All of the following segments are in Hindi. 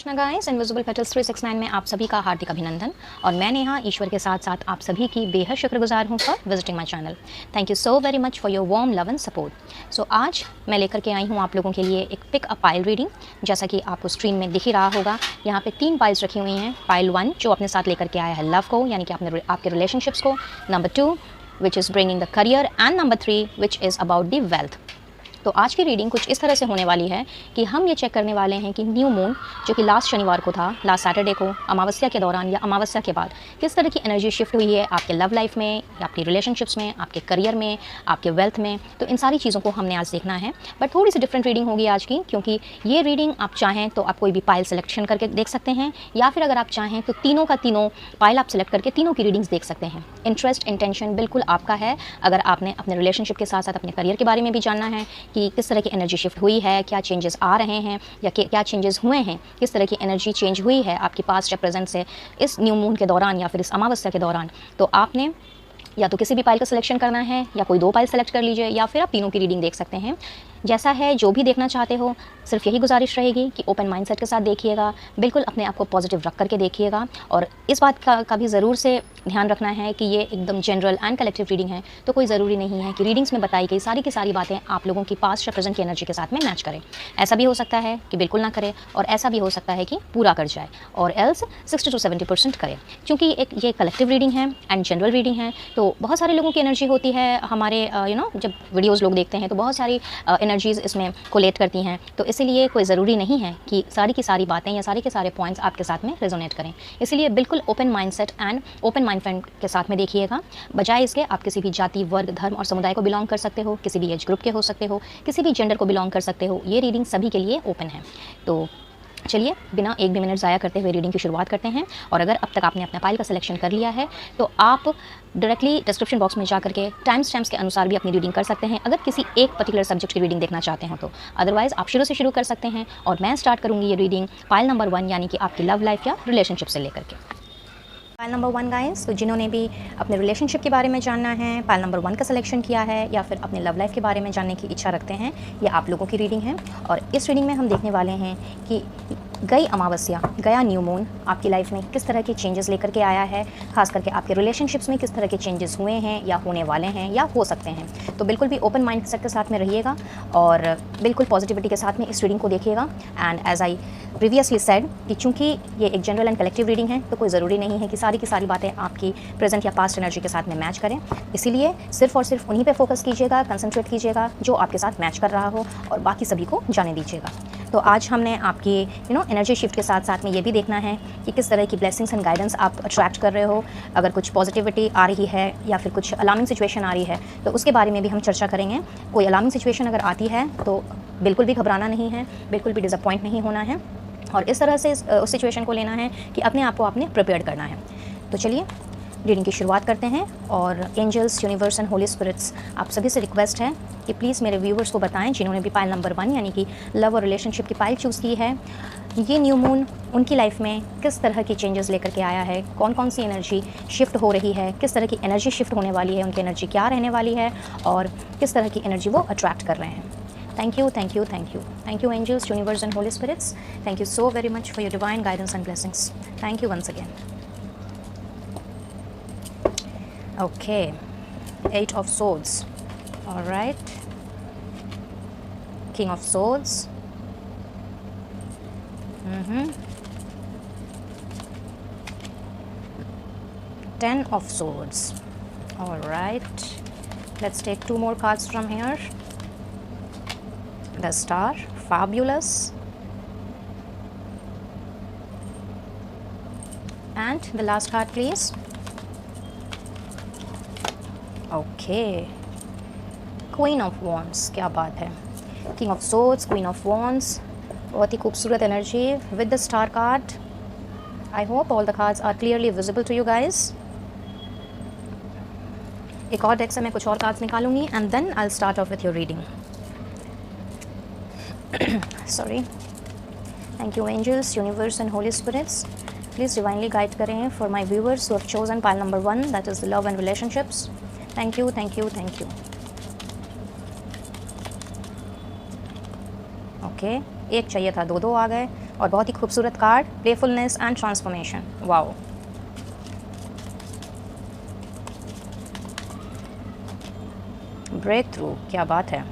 कृष्णा गाइस, इनविजिबल पेटल्स 369 में आप सभी का हार्दिक अभिनंदन। और मैं नेहा ईश्वर के साथ साथ आप सभी की बेहद शुक्रगुजार हूँ for visiting my channel. Thank you so very much for your warm love and support. So आज मैं लेकर के आई हूँ आप लोगों के लिए एक पिक अ पाइल रीडिंग। जैसा कि आपको स्क्रीन में दिख ही रहा होगा, यहाँ पे 3 पाइल्स रखी हुई हैं। पाइल 1 जो अपने साथ लेकर के आया है लव को, यानी कि आपके रिलेशनशिप्स को। Number 2 which is bringing the career, and number 3 which is about the wealth. तो आज की रीडिंग कुछ इस तरह से होने वाली है कि हम ये चेक करने वाले हैं कि न्यू मून जो कि लास्ट शनिवार को था, लास्ट सैटरडे को, अमावस्या के दौरान या अमावस्या के बाद किस तरह की एनर्जी शिफ्ट हुई है आपके लव लाइफ में, या अपनी रिलेशनशिप्स में, आपके करियर में, आपके वेल्थ में। तो इन सारी चीज़ों को हमने आज देखना है। बट थोड़ी सी डिफरेंट रीडिंग होगी आज की, क्योंकि ये रीडिंग आप चाहें तो आप कोई भी पाइल सिलेक्शन करके देख सकते हैं, या फिर अगर आप चाहें तो तीनों का तीनों पाइल आप सिलेक्ट करके तीनों की रीडिंग्स देख सकते हैं। इंटरेस्ट, इंटेंशन बिल्कुल आपका है। अगर आपने अपने रिलेशनशिप के साथ साथ अपने करियर के बारे में भी जानना है कि किस तरह की एनर्जी शिफ्ट हुई है, क्या चेंजेस आ रहे हैं या क्या चेंजेस हुए हैं, किस तरह की एनर्जी चेंज हुई है आपकी पास्ट या प्रेजेंट से इस न्यू मून के दौरान या फिर इस अमावस्या के दौरान, तो आपने या तो किसी भी पाइल का सिलेक्शन करना है, या कोई 2 पाइल सेलेक्ट कर लीजिए, या फिर आप तीनों की रीडिंग देख सकते हैं। जैसा है जो भी देखना चाहते हो, सिर्फ यही गुजारिश रहेगी कि ओपन माइंडसेट के साथ देखिएगा, बिल्कुल अपने आप को पॉजिटिव रख करके देखिएगा। और इस बात का भी ज़रूर से ध्यान रखना है कि ये एकदम जनरल एंड कलेक्टिव रीडिंग है, तो कोई ज़रूरी नहीं है कि रीडिंग्स में बताई गई सारी की सारी बातें आप लोगों की पास्ट या प्रेजेंट की एनर्जी के साथ में मैच करें। ऐसा भी हो सकता है कि बिल्कुल ना करे, और ऐसा भी हो सकता है कि पूरा कर जाए, और एल्स 60 to 70% करे। क्योंकि ये कलेक्टिव रीडिंग है एंड जनरल रीडिंग है, तो बहुत सारे लोगों की एनर्जी होती है। हमारे जब वीडियोज़ लोग देखते हैं तो बहुत सारी एनर्जीज़ इसमें कोलेट करती हैं, तो इसीलिए कोई ज़रूरी नहीं है कि सारी की सारी बातें या सारे के सारे पॉइंट्स आपके साथ में रेजोनेट करें। इसलिए बिल्कुल open mindset and open mind friend के साथ में देखिएगा। बजाय इसके आप किसी भी जाति, वर्ग, धर्म और समुदाय को बिलोंग कर सकते हो, किसी भी एज ग्रुप के हो सकते हो, किसी भी जेंडर को बिलोंग कर सकते हो। ये रीडिंग सभी के लिए ओपन है। तो चलिए बिना एक भी मिनट ज़ाया करते हुए रीडिंग की शुरुआत करते हैं। और अगर अब तक आपने अपना पाइल का सिलेक्शन कर लिया है तो आप डायरेक्टली डिस्क्रिप्शन बॉक्स में जा करके टाइम स्टैम्प्स के अनुसार भी अपनी रीडिंग कर सकते हैं, अगर किसी एक पर्टिकुलर सब्जेक्ट की रीडिंग देखना चाहते हो तो। अदरवाइज आप शुरू से शुरू कर सकते हैं, और मैं स्टार्ट करूँगी ये रीडिंग पाइल नंबर 1, यानी कि आपकी लव लाइफ या रिलेशनशिप से लेकर के। पाइल नंबर 1 गाइस, तो जिन्होंने भी अपने रिलेशनशिप के बारे में जानना है, पाइल नंबर 1 का सिलेक्शन किया है, या फिर अपने लव लाइफ के बारे में जानने की इच्छा रखते हैं, ये आप लोगों की रीडिंग है। और इस रीडिंग में हम देखने वाले हैं कि गई अमावस्या, गया न्यू मून आपकी लाइफ में किस तरह के चेंजेस लेकर के आया है, खास करके आपके रिलेशनशिप्स में किस तरह के चेंजेस हुए हैं या होने वाले हैं या हो सकते हैं। तो बिल्कुल भी ओपन माइंडसेट के साथ में रहिएगा और बिल्कुल पॉजिटिविटी के साथ में इस रीडिंग को देखिएगा। And as I previously said कि चूँकि ये एक जनरल एंड कलेक्टिव रीडिंग है, तो कोई ज़रूरी नहीं है कि सारी की सारी बातें आपकी प्रेजेंट या पास्ट एनर्जी के साथ में मैच करें। इसीलिए सिर्फ और सिर्फ उन्हीं पे फोकस कीजिएगा, कंसंट्रेट कीजिएगा जो आपके साथ मैच कर रहा हो, और बाकी सभी को जाने दीजिएगा। तो आज हमने आपकी एनर्जी शिफ्ट के साथ साथ में ये भी देखना है कि किस तरह की ब्लेसिंग्स एंड गाइडेंस आप अट्रैक्ट कर रहे हो। अगर कुछ पॉजिटिविटी आ रही है या फिर कुछ अलार्मिंग सिचुएशन आ रही है, तो उसके बारे में भी हम चर्चा करेंगे। कोई अलार्मिंग सिचुएशन अगर आती है तो बिल्कुल भी घबराना नहीं है, बिल्कुल भी डिसअपॉइंट नहीं होना है, और इस तरह से उस सिचुएशन को लेना है कि अपने आप को आपने प्रिपेयर करना है। तो चलिए रीडिंग की शुरुआत करते हैं। और angels, universe and holy spirits, आप सभी से रिक्वेस्ट है कि प्लीज़ मेरे व्यूवर्स को बताएं जिन्होंने भी पाइल नंबर 1 यानी कि लव और रिलेशनशिप की पाइल चूज़ की है, ये न्यू मून उनकी लाइफ में किस तरह की चेंजेस लेकर के आया है, कौन कौन सी एनर्जी शिफ्ट हो रही है, किस तरह की एनर्जी शिफ्ट होने वाली है, उनकी एनर्जी क्या रहने वाली है, और किस तरह की एनर्जी वो अट्रैक्ट कर रहे हैं। Thank you, thank you, thank you. Thank you angels, universe and holy spirits. Thank you so very much for your divine guidance and blessings. Thank you once again. Okay. 8 of swords. All right. King of swords. 10 of swords. All right. Let's take 2 more cards from here. The star, fabulous, and the last card please. Okay, Queen of Wands, क्या बात है। King of Swords, Queen of Wands, बहुत ही खूबसूरत energy with the star card. I hope all the cards are clearly visible to you guys. एक और डेक से मैं कुछ और cards निकालूंगी and then I'll start off with your reading. Sorry. Thank you angels, universe and holy spirits. Please divinely guide करें for my viewers who have chosen pile number 1, that is the love and relationships. Thank you, thank you, thank you. Okay, एक चाहिए था, 2 आ गए, और बहुत ही खूबसूरत card, playfulness and transformation. Wow, breakthrough, क्या बात है।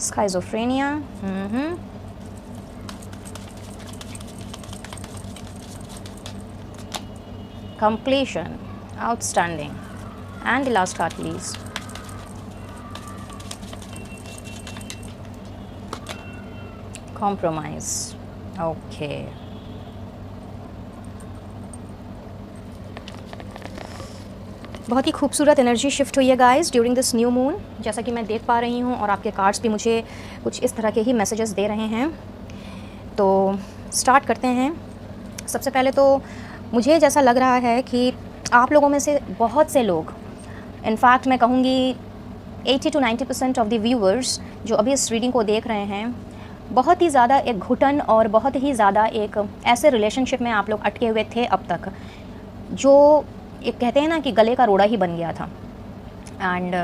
स्काइजोफ्रेनिया, completion, outstanding, and the last card please। compromise, okay। बहुत ही खूबसूरत एनर्जी शिफ्ट हुई है guys during this new moon, जैसा कि मैं देख पा रही हूँ, और आपके कार्ड्स भी मुझे कुछ इस तरह के ही मैसेजेस दे रहे हैं। तो स्टार्ट करते हैं। सबसे पहले तो मुझे जैसा लग रहा है कि आप लोगों में से बहुत से लोग, इनफैक्ट मैं कहूँगी 80 to 90% ऑफ द व्यूअर्स जो अभी इस रीडिंग को देख रहे हैं, बहुत ही ज़्यादा एक घुटन और बहुत ही ज़्यादा एक ऐसे रिलेशनशिप में आप लोग अटके हुए थे अब तक, जो एक कहते हैं ना कि गले का रोड़ा ही बन गया था। एंड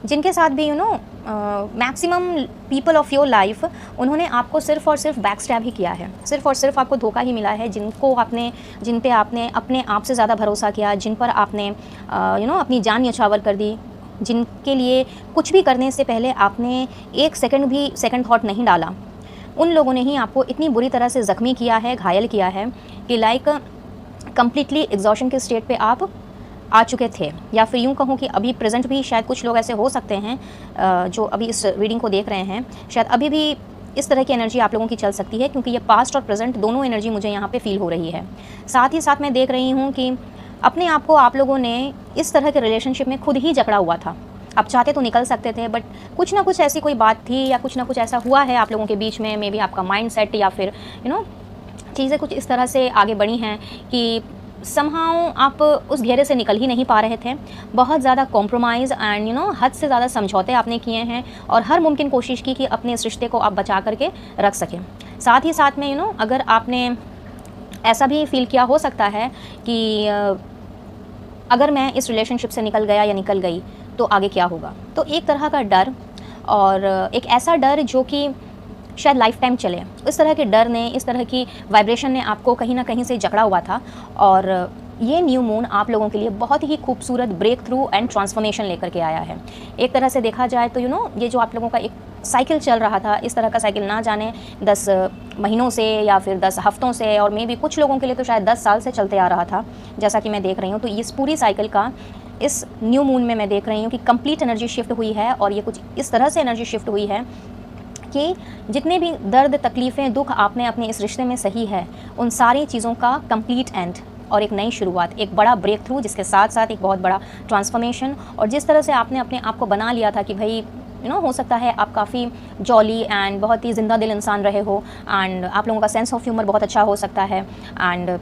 जिनके साथ भी maximum people of your life, उन्होंने आपको सिर्फ़ और सिर्फ बैक स्टैब ही किया है, सिर्फ़ और सिर्फ आपको धोखा ही मिला है। जिन पे आपने अपने आप से ज़्यादा भरोसा किया, जिन पर आपने अपनी जान न्यौछावर कर दी, जिनके लिए कुछ भी करने से पहले आपने एक सेकंड थॉट नहीं डाला, उन लोगों ने ही आपको इतनी बुरी तरह से ज़ख्मी किया है, घायल किया है कि लाइक कम्प्लीटली एग्जॉशन के स्टेट पे आप आ चुके थे। या फिर यूँ कहूँ कि अभी प्रेजेंट भी शायद कुछ लोग ऐसे हो सकते हैं जो अभी इस रीडिंग को देख रहे हैं, शायद अभी भी इस तरह की एनर्जी आप लोगों की चल सकती है, क्योंकि ये पास्ट और प्रेजेंट दोनों एनर्जी मुझे यहाँ पे फील हो रही है। साथ ही साथ मैं देख रही हूँ कि अपने आप को आप लोगों ने इस तरह के रिलेशनशिप में खुद ही जकड़ा हुआ था। आप चाहते तो निकल सकते थे, बट कुछ ना कुछ ऐसी कोई बात थी या कुछ ना कुछ ऐसा हुआ है आप लोगों के बीच में, मे बी आपका माइंड सेट या फिर चीज़ें कुछ इस तरह से आगे बढ़ी हैं कि समहाउ आप उस घेरे से निकल ही नहीं पा रहे थे। बहुत ज़्यादा कॉम्प्रोमाइज़ एंड हद से ज़्यादा समझौते आपने किए हैं, और हर मुमकिन कोशिश की कि अपने इस रिश्ते को आप बचा करके रख सकें। साथ ही साथ में अगर आपने ऐसा भी फील किया हो सकता है कि अगर मैं इस रिलेशनशिप से निकल गया या निकल गई तो आगे क्या होगा। तो एक तरह का डर, और एक ऐसा डर जो कि शायद लाइफ टाइम चले, इस तरह के डर ने, इस तरह की वाइब्रेशन ने आपको कहीं ना कहीं से जकड़ा हुआ था। और ये न्यू मून आप लोगों के लिए बहुत ही खूबसूरत ब्रेक थ्रू एंड ट्रांसफॉर्मेशन लेकर के आया है। एक तरह से देखा जाए तो ये जो आप लोगों का एक साइकिल चल रहा था, इस तरह का साइकिल ना जाने 10 महीनों से या फिर 10 हफ्तों से, और मे भी कुछ लोगों के लिए तो शायद 10 साल से चलते आ रहा था, जैसा कि मैं देख रही हूँ। तो इस पूरी साइकिल का इस न्यू मून में मैं देख रही हूँ कि कंप्लीट एनर्जी शिफ्ट हुई है, और ये कुछ इस तरह से एनर्जी शिफ्ट हुई है कि जितने भी दर्द, तकलीफ़ें, दुख आपने अपने इस रिश्ते में सही है, उन सारी चीज़ों का कंप्लीट एंड और एक नई शुरुआत, एक बड़ा ब्रेक थ्रू, जिसके साथ साथ एक बहुत बड़ा ट्रांसफॉर्मेशन। और जिस तरह से आपने अपने आप को बना लिया था कि भाई हो सकता है आप काफ़ी जॉली एंड बहुत ही ज़िंदा दिल इंसान रहे हो, एंड आप लोगों का सेंस ऑफ ह्यूमर बहुत अच्छा हो सकता है, एंड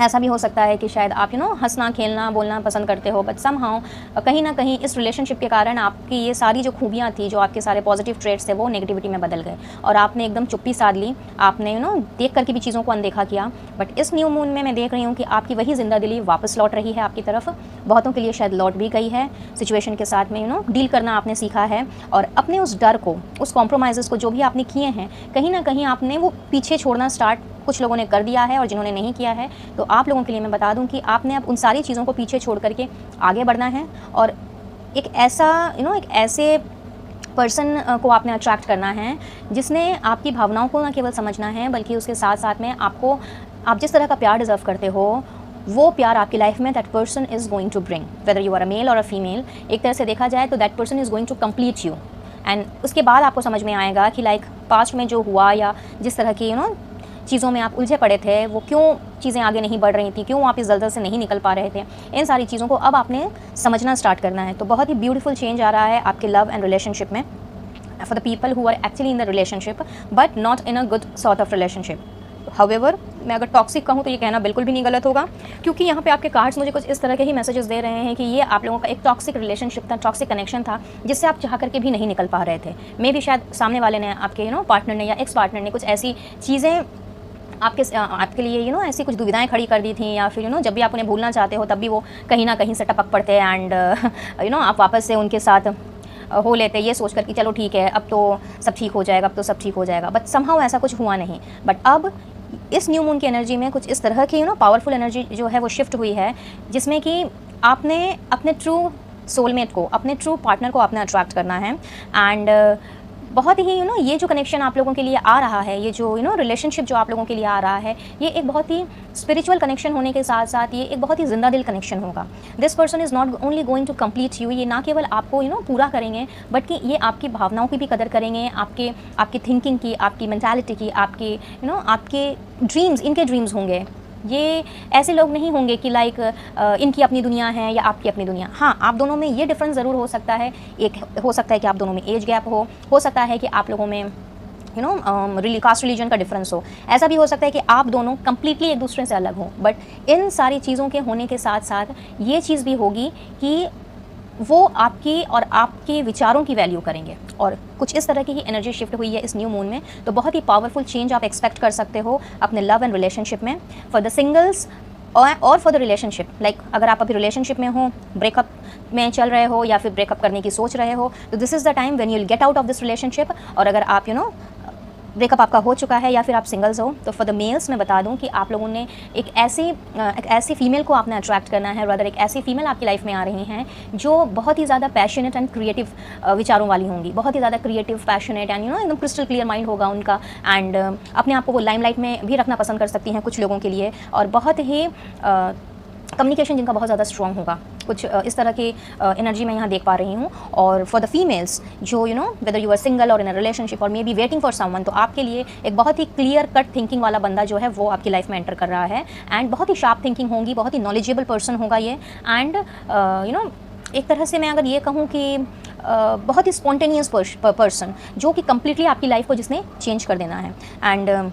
ऐसा भी हो सकता है कि शायद आप हंसना, खेलना, बोलना पसंद करते हो, बट समहाउ कहीं ना कहीं इस रिलेशनशिप के कारण आपकी ये सारी जो खूबियाँ थी, जो आपके सारे पॉजिटिव ट्रेड्स थे, वो नेगेटिविटी में बदल गए, और आपने एकदम चुप्पी साध ली, आपने देख करके भी चीज़ों को अनदेखा किया। बट इस न्यू मून में मैं देख रही हूँ कि आपकी वही जिंदा दिली वापस लौट रही है आपकी तरफ। बहुतों के लिए शायद लौट भी गई है। सिचुएशन के साथ में डील करना आपने सीखा है, और अपने उस डर को, उस कॉम्प्रोमाइज़ को जो भी आपने किए हैं, कहीं ना कहीं आपने वो पीछे छोड़ना स्टार्ट कुछ लोगों ने कर दिया है, और जिन्होंने नहीं किया है, तो आप लोगों के लिए मैं बता दूं कि आपने अब उन सारी चीज़ों को पीछे छोड़ करके आगे बढ़ना है, और एक ऐसा एक ऐसे पर्सन को आपने अट्रैक्ट करना है जिसने आपकी भावनाओं को न केवल समझना है, बल्कि उसके साथ साथ में आप जिस तरह का प्यार डिज़र्व करते हो, वो प्यार आपकी लाइफ में that person is going to bring, whether you are a male और अ फीमेल। एक तरह से देखा जाए तो that person is going to complete you, and उसके बाद आपको समझ में आएगा कि लाइक पास्ट में जो हुआ, या जिस तरह की चीज़ों में आप उलझे पड़े थे, वो क्यों चीज़ें आगे नहीं बढ़ रही थी, क्यों आप इस दलदल से नहीं निकल पा रहे थे, इन सारी चीज़ों को अब आपने समझना स्टार्ट करना है। तो बहुत ही ब्यूटीफुल चेंज आ रहा है आपके लव एंड रिलेशनशिप में, for the people who are actually in the relationship but not in a good sort of relationship. However, मैं अगर टॉक्सिक कहूँ तो ये कहना बिल्कुल भी नहीं गलत होगा, क्योंकि यहाँ पे आपके कार्ड्स मुझे कुछ इस तरह के ही मैसेजेस दे रहे हैं कि ये आप लोगों का एक टॉक्सिक रिलेशनशिप था, टॉक्सिक कनेक्शन था, जिससे आप चाह करके भी नहीं निकल पा रहे थे। मे भी शायद सामने वाले ने, आपके पार्टनर ने या एक्स पार्टनर ने कुछ ऐसी चीज़ें आपके लिए ऐसी कुछ दुविधाएं खड़ी कर दी थी, या फिर जब भी आप उन्हें भूलना चाहते हो तब भी वो कहीं ना कहीं से टपक पड़ते हैं, एंड आप वापस से उनके साथ हो लेते ये सोच कर कि चलो ठीक है, अब तो सब ठीक हो जाएगा, अब तो सब ठीक हो जाएगा। बट समहाउ ऐसा कुछ हुआ नहीं। बट अब इस न्यू मून की एनर्जी में कुछ इस तरह की पावरफुल एनर्जी जो है वो शिफ्ट हुई है, जिसमें कि आपने अपने ट्रू सोलमेट को, अपने ट्रू पार्टनर को आपने अट्रैक्ट करना है। एंड बहुत ही ये जो कनेक्शन आप लोगों के लिए आ रहा है, ये जो रिलेशनशिप जो आप लोगों के लिए आ रहा है, ये एक बहुत ही स्पिरिचुअल कनेक्शन होने के साथ साथ ये एक बहुत ही जिंदा दिल कनेक्शन होगा। This person is not only going to complete you, ये ना केवल आपको पूरा करेंगे, बट कि ये आपकी भावनाओं की भी कदर करेंगे, आपकी थिंकिंग की, आपकी मेंटालिटी की, आपके आपके ड्रीम्स, इनके ड्रीम्स होंगे। ये ऐसे लोग नहीं होंगे कि लाइक इनकी अपनी दुनिया है या आपकी अपनी दुनिया। हाँ, आप दोनों में ये डिफरेंस ज़रूर हो सकता है। एक हो सकता है कि आप दोनों में एज गैप हो सकता है कि आप लोगों में कास्ट रिलीजन का डिफरेंस हो, ऐसा भी हो सकता है कि आप दोनों कंप्लीटली एक दूसरे से अलग हों। बट इन सारी चीज़ों के होने के साथ साथ ये चीज़ भी होगी कि वो आपकी और आपके विचारों की वैल्यू करेंगे, और कुछ इस तरह की ही एनर्जी शिफ्ट हुई है इस न्यू मून में। तो बहुत ही पावरफुल चेंज आप एक्सपेक्ट कर सकते हो अपने लव एंड रिलेशनशिप में, फॉर द सिंगल्स और फॉर द रिलेशनशिप। लाइक अगर आप अभी रिलेशनशिप में हो, ब्रेकअप में चल रहे हो या फिर ब्रेकअप करने की सोच रहे हो, तो this is the time when you will get out of this relationship. और अगर आप ब्रेकअप आपका हो चुका है या फिर आप सिंगल्स हो, तो फॉर द मेल्स मैं बता दूं कि आप लोगों ने एक ऐसी फीमेल को आपने अट्रैक्ट करना है, रादर एक ऐसी फीमेल आपकी लाइफ में आ रही हैं जो बहुत ही ज़्यादा पैशनेट एंड क्रिएटिव विचारों वाली होंगी, बहुत ही ज़्यादा क्रिएटिव, पैशनेट एंड एकदम क्रिस्टल क्लियर माइंड होगा उनका। एंड अपने आप को वो लाइमलाइट में भी रखना पसंद कर सकती हैं कुछ लोगों के लिए, और बहुत ही कम्युनिकेशन जिनका बहुत ज़्यादा स्ट्रॉन्ग होगा। कुछ इस तरह की एनर्जी मैं यहाँ देख पा रही हूँ। और फॉर द फीमेल्स जो वेदर यू आर सिंगल और इन अ रिलेशनशिप और may be waiting for someone, तो आपके लिए एक बहुत ही क्लियर कट थिंकिंग वाला बंदा जो है वो आपकी लाइफ में एंटर कर रहा है। एंड बहुत ही शार्प थिंकिंग होंगी, बहुत ही नॉलेजेबल पर्सन होगा ये। एंड एक तरह से मैं अगर ये कहूँ कि बहुत ही स्पॉन्टेनियस पर्सन जो कि कम्प्लीटली आपकी लाइफ को जिसने चेंज कर देना है। And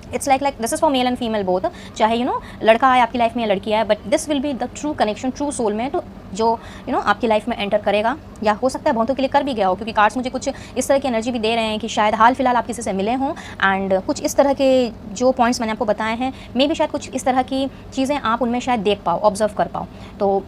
it's like this is for male and female both, चाहे लड़का आए आपकी लाइफ में या लड़की आए, but this will be the true connection, true soulmate जो आपकी लाइफ में एंटर करेगा। या हो सकता है बहुतों के लिए कर भी गया हो, क्योंकि कार्ड्स मुझे कुछ इस तरह की एनर्जी भी दे रहे हैं कि शायद हाल फिलहाल आप किसी से मिले हों, एंड कुछ इस तरह के जो पॉइंट्स मैंने आपको बताए हैं, मे भी शायद कुछ इस तरह की चीज़ें आप उनमें शायद देख पाओ, ऑब्जर्व कर पाओ। तो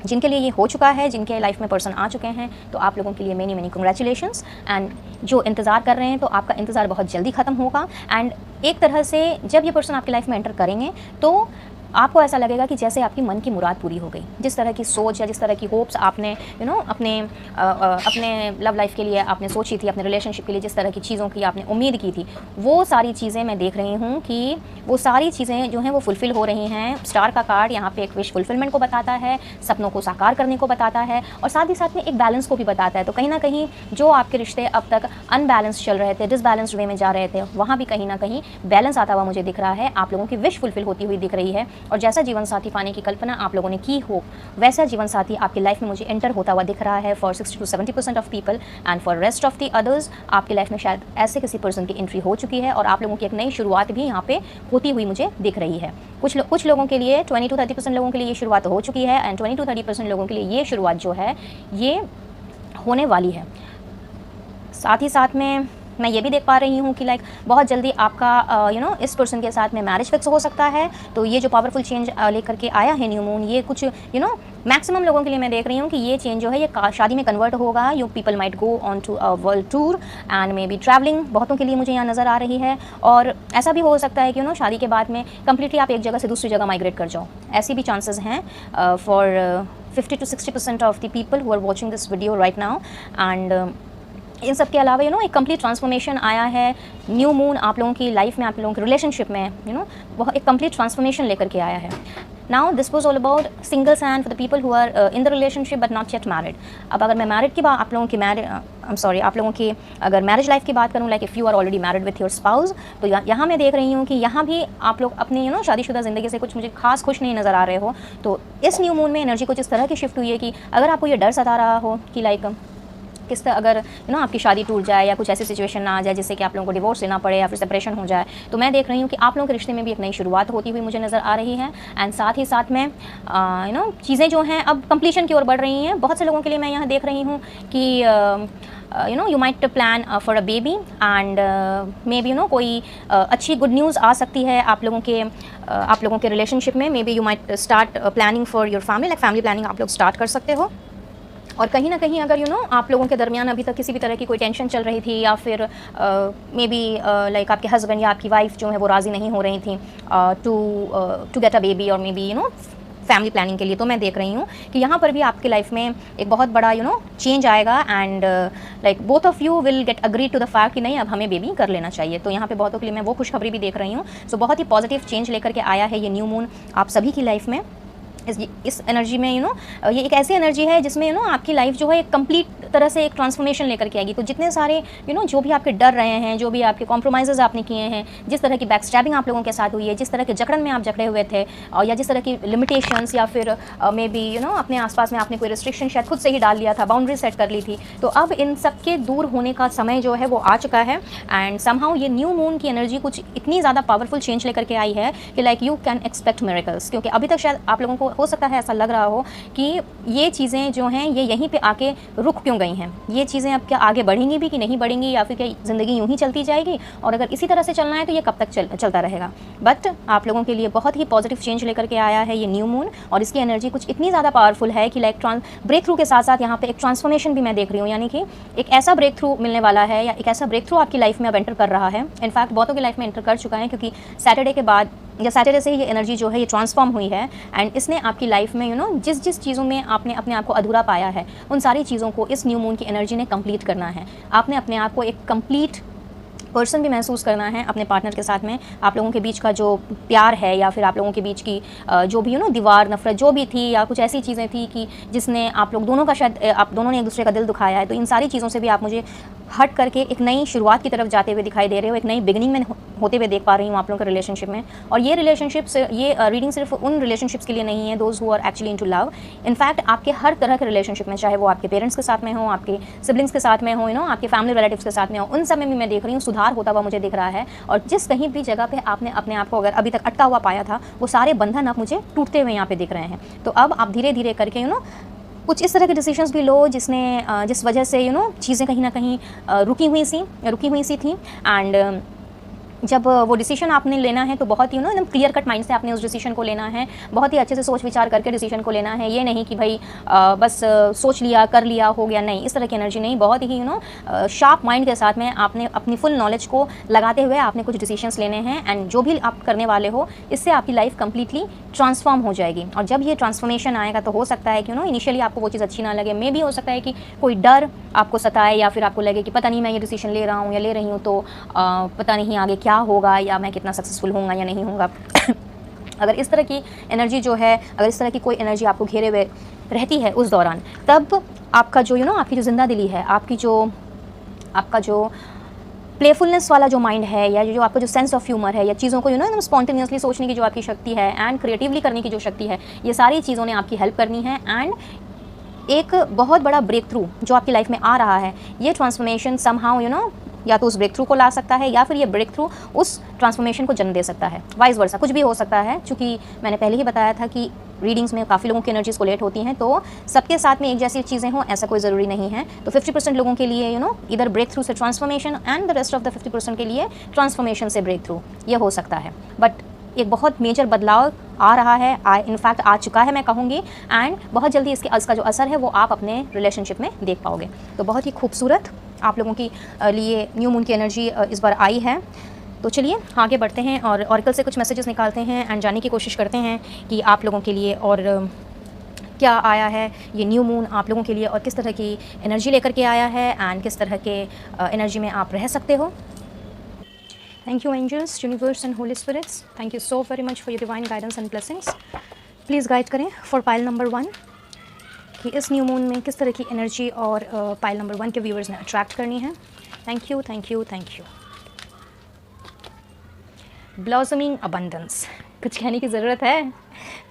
जिनके लिए ये हो चुका है, जिनके लाइफ में पर्सन आ चुके हैं, तो आप लोगों के लिए मेनी मेनी कंग्रेचुलेशंस। एंड जो इंतज़ार कर रहे हैं, तो आपका इंतज़ार बहुत जल्दी ख़त्म होगा। एंड एक तरह से जब ये पर्सन आपकी लाइफ में एंटर करेंगे तो आपको ऐसा लगेगा कि जैसे आपकी मन की मुराद पूरी हो गई। जिस तरह की सोच या जिस तरह की होप्स आपने अपने लव लाइफ के लिए आपने सोची थी, अपने रिलेशनशिप के लिए जिस तरह की चीज़ों की आपने उम्मीद की थी, वो सारी चीज़ें मैं देख रही हूँ कि वो सारी चीज़ें जो हैं वो फुलफ़िल हो रही हैं। स्टार का कार्ड यहाँ पे एक विश फुलफिलमेंट को बताता है, सपनों को साकार करने को बताता है, और साथ ही साथ में एक बैलेंस को भी बताता है। तो कहीं ना कहीं जो आपके रिश्ते अब तक अनबैलेंस चल रहे थे, डिसबैलेंस्ड वे में जा रहे थे, वहाँ भी कहीं ना कहीं बैलेंस आता हुआ मुझे दिख रहा है। आप लोगों की विश फुलफिल होती हुई दिख रही है, और जैसा जीवन साथी पाने की कल्पना आप लोगों ने की हो, वैसा जीवन साथी आपकी लाइफ में मुझे एंटर होता हुआ दिख रहा है for 60 to 70% of people. And for rest of the others आपकी लाइफ में शायद ऐसे किसी पर्सन की एंट्री हो चुकी है, और आप लोगों की एक नई शुरुआत भी यहाँ पे होती हुई मुझे दिख रही है। कुछ लोगों के लिए 20 to 30% लोगों के लिए ये शुरुआत हो चुकी है, एंड 20 to 30% लोगों के लिए ये शुरुआत जो है ये होने वाली है। साथ ही साथ में मैं ये भी देख पा रही हूँ कि लाइक बहुत जल्दी आपका इस पर्सन के साथ में मैरिज फिक्स हो सकता है। तो ये जो पावरफुल चेंज लेकर के आया है न्यू मून, ये कुछ मैक्सिमम लोगों के लिए मैं देख रही हूँ कि ये चेंज जो है ये शादी में कन्वर्ट होगा। You people might go on to a world tour and may be travelling, बहुतों के लिए मुझे यहाँ नज़र आ रही है। और ऐसा भी हो सकता है कि शादी के बाद में कम्प्लीटली आप एक जगह से दूसरी जगह माइग्रेट कर जाओ, ऐसी भी चांसेस हैं for 50 to 60% of the people who are watching this video right now. And इन सब के अलावा एक कंप्लीट ट्रांसफॉर्मेशन आया है न्यू मून आप लोगों की लाइफ में, आप लोगों के रिलेशनशिप में बहुत एक कंप्लीट ट्रांसफॉर्मेशन लेकर के आया है। Now this was all about singles and for the people who are in the relationship but not yet married. अब अगर मैं मैरिड की बात, आप लोगों की अगर मैरिज लाइफ की बात करूँ, like if you are already married with your spouse, तो यहाँ मैं देख रही हूँ कि यहाँ भी आप लोग अपनी शादीशुदा ज़िंदगी से कुछ मुझे खास खुश नहीं नज़र आ रहे हो। तो इस न्यू मून में एनर्जी कुछ इस तरह की शिफ्ट हुई है कि अगर आपको ये डर सता रहा हो कि लाइक किस तरह अगर आपकी शादी टूट जाए या कुछ ऐसी सिचुएशन ना आ जाए जिससे कि आप लोगों को डिवोर्स लेना पड़े या फिर सेपरेशन हो जाए, तो मैं देख रही हूँ कि आप लोगों के रिश्ते में भी एक नई शुरुआत होती हुई मुझे नज़र आ रही है। एंड साथ ही साथ में चीज़ें जो हैं अब कंप्लीशन की ओर बढ़ रही हैं। बहुत से लोगों के लिए मैं यहाँ देख रही हूँ कि you might plan for a baby and maybe कोई अच्छी गुड न्यूज़ आ सकती है आप लोगों के रिलेशनशिप में। May be you might start planning for your family, like family planning आप लोग स्टार्ट कर सकते हो। और कहीं ना कहीं अगर आप लोगों के दरमियान अभी तक किसी भी तरह की कोई टेंशन चल रही थी या फिर मे बी लाइक आपके हस्बैंड या आपकी वाइफ जो है वो राज़ी नहीं हो रही थी टू गेट अ बेबी और मे बी फैमिली प्लानिंग के लिए, तो मैं देख रही हूँ कि यहाँ पर भी आपकी लाइफ में एक बहुत बड़ा चेंज आएगा and like both of you will get agree to the fact कि नहीं अब हमें बेबी कर लेना चाहिए। तो यहाँ पे बहुतों के लिए मैं वो खुशखबरी भी देख रही हूँ। सो बहुत ही पॉजिटिव चेंज लेकर के आया है ये न्यू मून आप सभी की लाइफ में। इस एनर्जी में ये एक ऐसी एनर्जी है जिसमें आपकी लाइफ जो है एक कंप्लीट तरह से एक ट्रांसफॉर्मेशन लेकर के आएगी। तो जितने सारे जो भी आपके डर रहे हैं, जो भी आपके कॉम्प्रोमाइज़ आपने किए हैं, जिस तरह की बैक स्टैबिंग आप लोगों के साथ हुई है, जिस तरह के जकड़न में आप जकड़े हुए थे या जिस तरह की लिमिटेशंस या फिर मे बी अपने आसपास में आपने कोई रिस्ट्रिक्शन शायद खुद से ही डाल लिया था, बाउंड्री सेट कर ली थी, तो अब इन सब के दूर होने का समय जो है वो आ चुका है। एंड समहाउ ये न्यू मून की एनर्जी कुछ इतनी ज़्यादा पावरफुल चेंज लेकर के आई है कि like you can expect miracles. क्योंकि अभी तक शायद आप लोगों को हो सकता है ऐसा लग रहा हो कि ये चीज़ें जो हैं ये यहीं पे आके रुक क्यों गई हैं, ये चीज़ें अब क्या आगे बढ़ेंगी भी कि नहीं बढ़ेंगी, या फिर क्या ज़िंदगी यूं ही चलती जाएगी, और अगर इसी तरह से चलना है तो ये कब तक चलता रहेगा। बट आप लोगों के लिए बहुत ही पॉजिटिव चेंज लेकर के आया है ये न्यू मून, और इसकी एनर्जी कुछ इतनी ज़्यादा पावरफुल है कि लाइक ब्रेक थ्रू के साथ साथ यहाँ पे एक ट्रांसफॉर्मेशन भी मैं देख रही हूँ। यानी कि एक ऐसा ब्रेक थ्रू मिलने वाला है या एक ऐसा ब्रेक थ्रू आपकी लाइफ में अब एंटर कर रहा है। इनफैक्ट बहुतों की लाइफ में एंटर कर चुका है, क्योंकि सैटरडे के बाद या सैटरडे से ही ये एनर्जी जो है ये ट्रांसफॉर्म हुई है। एंड इसने आपकी लाइफ में जिस जिस चीज़ों में आपने अपने आप को अधूरा पाया है उन सारी चीज़ों को इस न्यू मून की एनर्जी ने कंप्लीट करना है। आपने अपने आप को एक कंप्लीट पर्सन भी महसूस करना है अपने पार्टनर के साथ में। आप लोगों के बीच का जो प्यार है या फिर आप लोगों के बीच की जो भी दीवार नफरत जो भी थी या कुछ ऐसी चीज़ें थी कि जिसने आप लोग दोनों का शायद आप दोनों ने एक दूसरे का दिल दुखाया है, तो इन सारी चीज़ों से भी आप मुझे हट करके एक नई शुरुआत की तरफ जाते हुए दिखाई दे रहे हो, एक नई बिगिनिंग में होते हुए देख पा रही हूँ आप लोगों के रिलेशनशिप में। और ये रिलेशनशिप्स, ये रीडिंग सिर्फ उन रिलेशनशिप्स के लिए नहीं है those who are actually into love. In fact आपके हर तरह के रिलेशनशिप में, चाहे वो आपके पेरेंट्स के साथ में हो, आपके सिबलिंग्स के साथ में हो, आपके फैमिली रिलेटिव्स के साथ में हो, उन सब में भी मैं देख रही हूँ सुधार होता हुआ मुझे दिख रहा है। और जिस कहीं भी जगह पे आपने अपने आप को अगर अभी तक अटका हुआ पाया था, वो सारे बंधन अब मुझे टूटते हुए यहाँ पे दिख रहे हैं। तो अब आप धीरे धीरे करके कुछ इस तरह के डिसीजंस भी लो जिस वजह से चीज़ें कहीं ना कहीं रुकी हुई सी थी। एंड जब वो डिसीजन आपने लेना है तो बहुत ही एकदम क्लियर कट माइंड से आपने उस डिसीजन को लेना है, बहुत ही अच्छे से सोच विचार करके डिसीजन को लेना है। ये नहीं कि भाई बस सोच लिया, कर लिया, हो गया, नहीं, इस तरह की एनर्जी नहीं। बहुत ही शार्प माइंड के साथ में आपने अपनी फुल नॉलेज को लगाते हुए आपने कुछ डिसीजंस लेने हैं। एंड जो भी आप करने वाले हो इससे आपकी लाइफ कंप्लीटली ट्रांसफॉर्म हो जाएगी। और जब ये ट्रांसफॉर्मेशन आएगा तो हो सकता है कि इनिशियली आपको वो चीज़ अच्छी ना लगे, मे भी हो सकता है कि कोई डर आपको सताए या फिर आपको लगे कि पता नहीं मैं ये डिसीजन ले रहा हूँ या ले रही हूँ तो पता नहीं आगे क्या होगा या मैं कितना सक्सेसफुल होऊंगा या नहीं होऊंगा। अगर इस तरह की एनर्जी जो है, अगर इस तरह की कोई एनर्जी आपको घेरे हुए रहती है उस दौरान, तब आपका जो आपकी जो जिंदा दिली है, आपका जो प्लेफुलनेस वाला जो माइंड है या जो आपका जो सेंस ऑफ ह्यूमर है या चीज़ों को एकदम स्पॉन्टेनियसली सोचने की जो आपकी शक्ति है एंड क्रिएटिवली करने की जो शक्ति है, ये सारी चीज़ों ने आपकी हेल्प करनी है। एंड एक बहुत बड़ा ब्रेक थ्रू जो आपकी लाइफ में आ रहा है, ये ट्रांसफॉर्मेशन समहाउ या तो उस ब्रेक थ्रू को ला सकता है या फिर ये ब्रेक थ्रू उस ट्रांसफॉर्मेशन को जन्म दे सकता है। वाइस वर्सा कुछ भी हो सकता है। चूँकि मैंने पहले ही बताया था कि रीडिंग्स में काफ़ी लोगों की एनर्जीज को लेट होती हैं, तो सबके साथ में एक जैसी चीज़ें हों ऐसा कोई ज़रूरी नहीं है। तो 50% लोगों के लिए इधर ब्रेक थ्रू से transformation and the rest of the 50% के लिए ट्रांसफॉर्मेशन से ब्रेक थ्रू, ये हो सकता है। बट एक बहुत मेजर बदलाव आ रहा है, इनफैक्ट आ चुका है मैं कहूँगी। एंड बहुत जल्दी इसका जो असर है वो आप अपने रिलेशनशिप में देख पाओगे। तो बहुत ही खूबसूरत आप लोगों की लिए न्यू मून की एनर्जी इस बार आई है। तो चलिए आगे बढ़ते हैं और ऑरेकल से कुछ मैसेजेस निकालते हैं एंड जानने की कोशिश करते हैं कि आप लोगों के लिए और क्या आया है ये न्यू मून आप लोगों के लिए, और किस तरह की एनर्जी लेकर के आया है एंड किस तरह के एनर्जी में आप रह सकते हो। Thank you angels, universe and holy spirits. Thank you so very much for your divine guidance and blessings. Please guide करें for pile number 1 कि इस न्यू मून में किस तरह की एनर्जी और पाइल नंबर 1 के व्यूअर्स ने अट्रैक्ट करनी है। Thank you, thank you, thank you. Blossoming abundance, कुछ कहने की ज़रूरत है?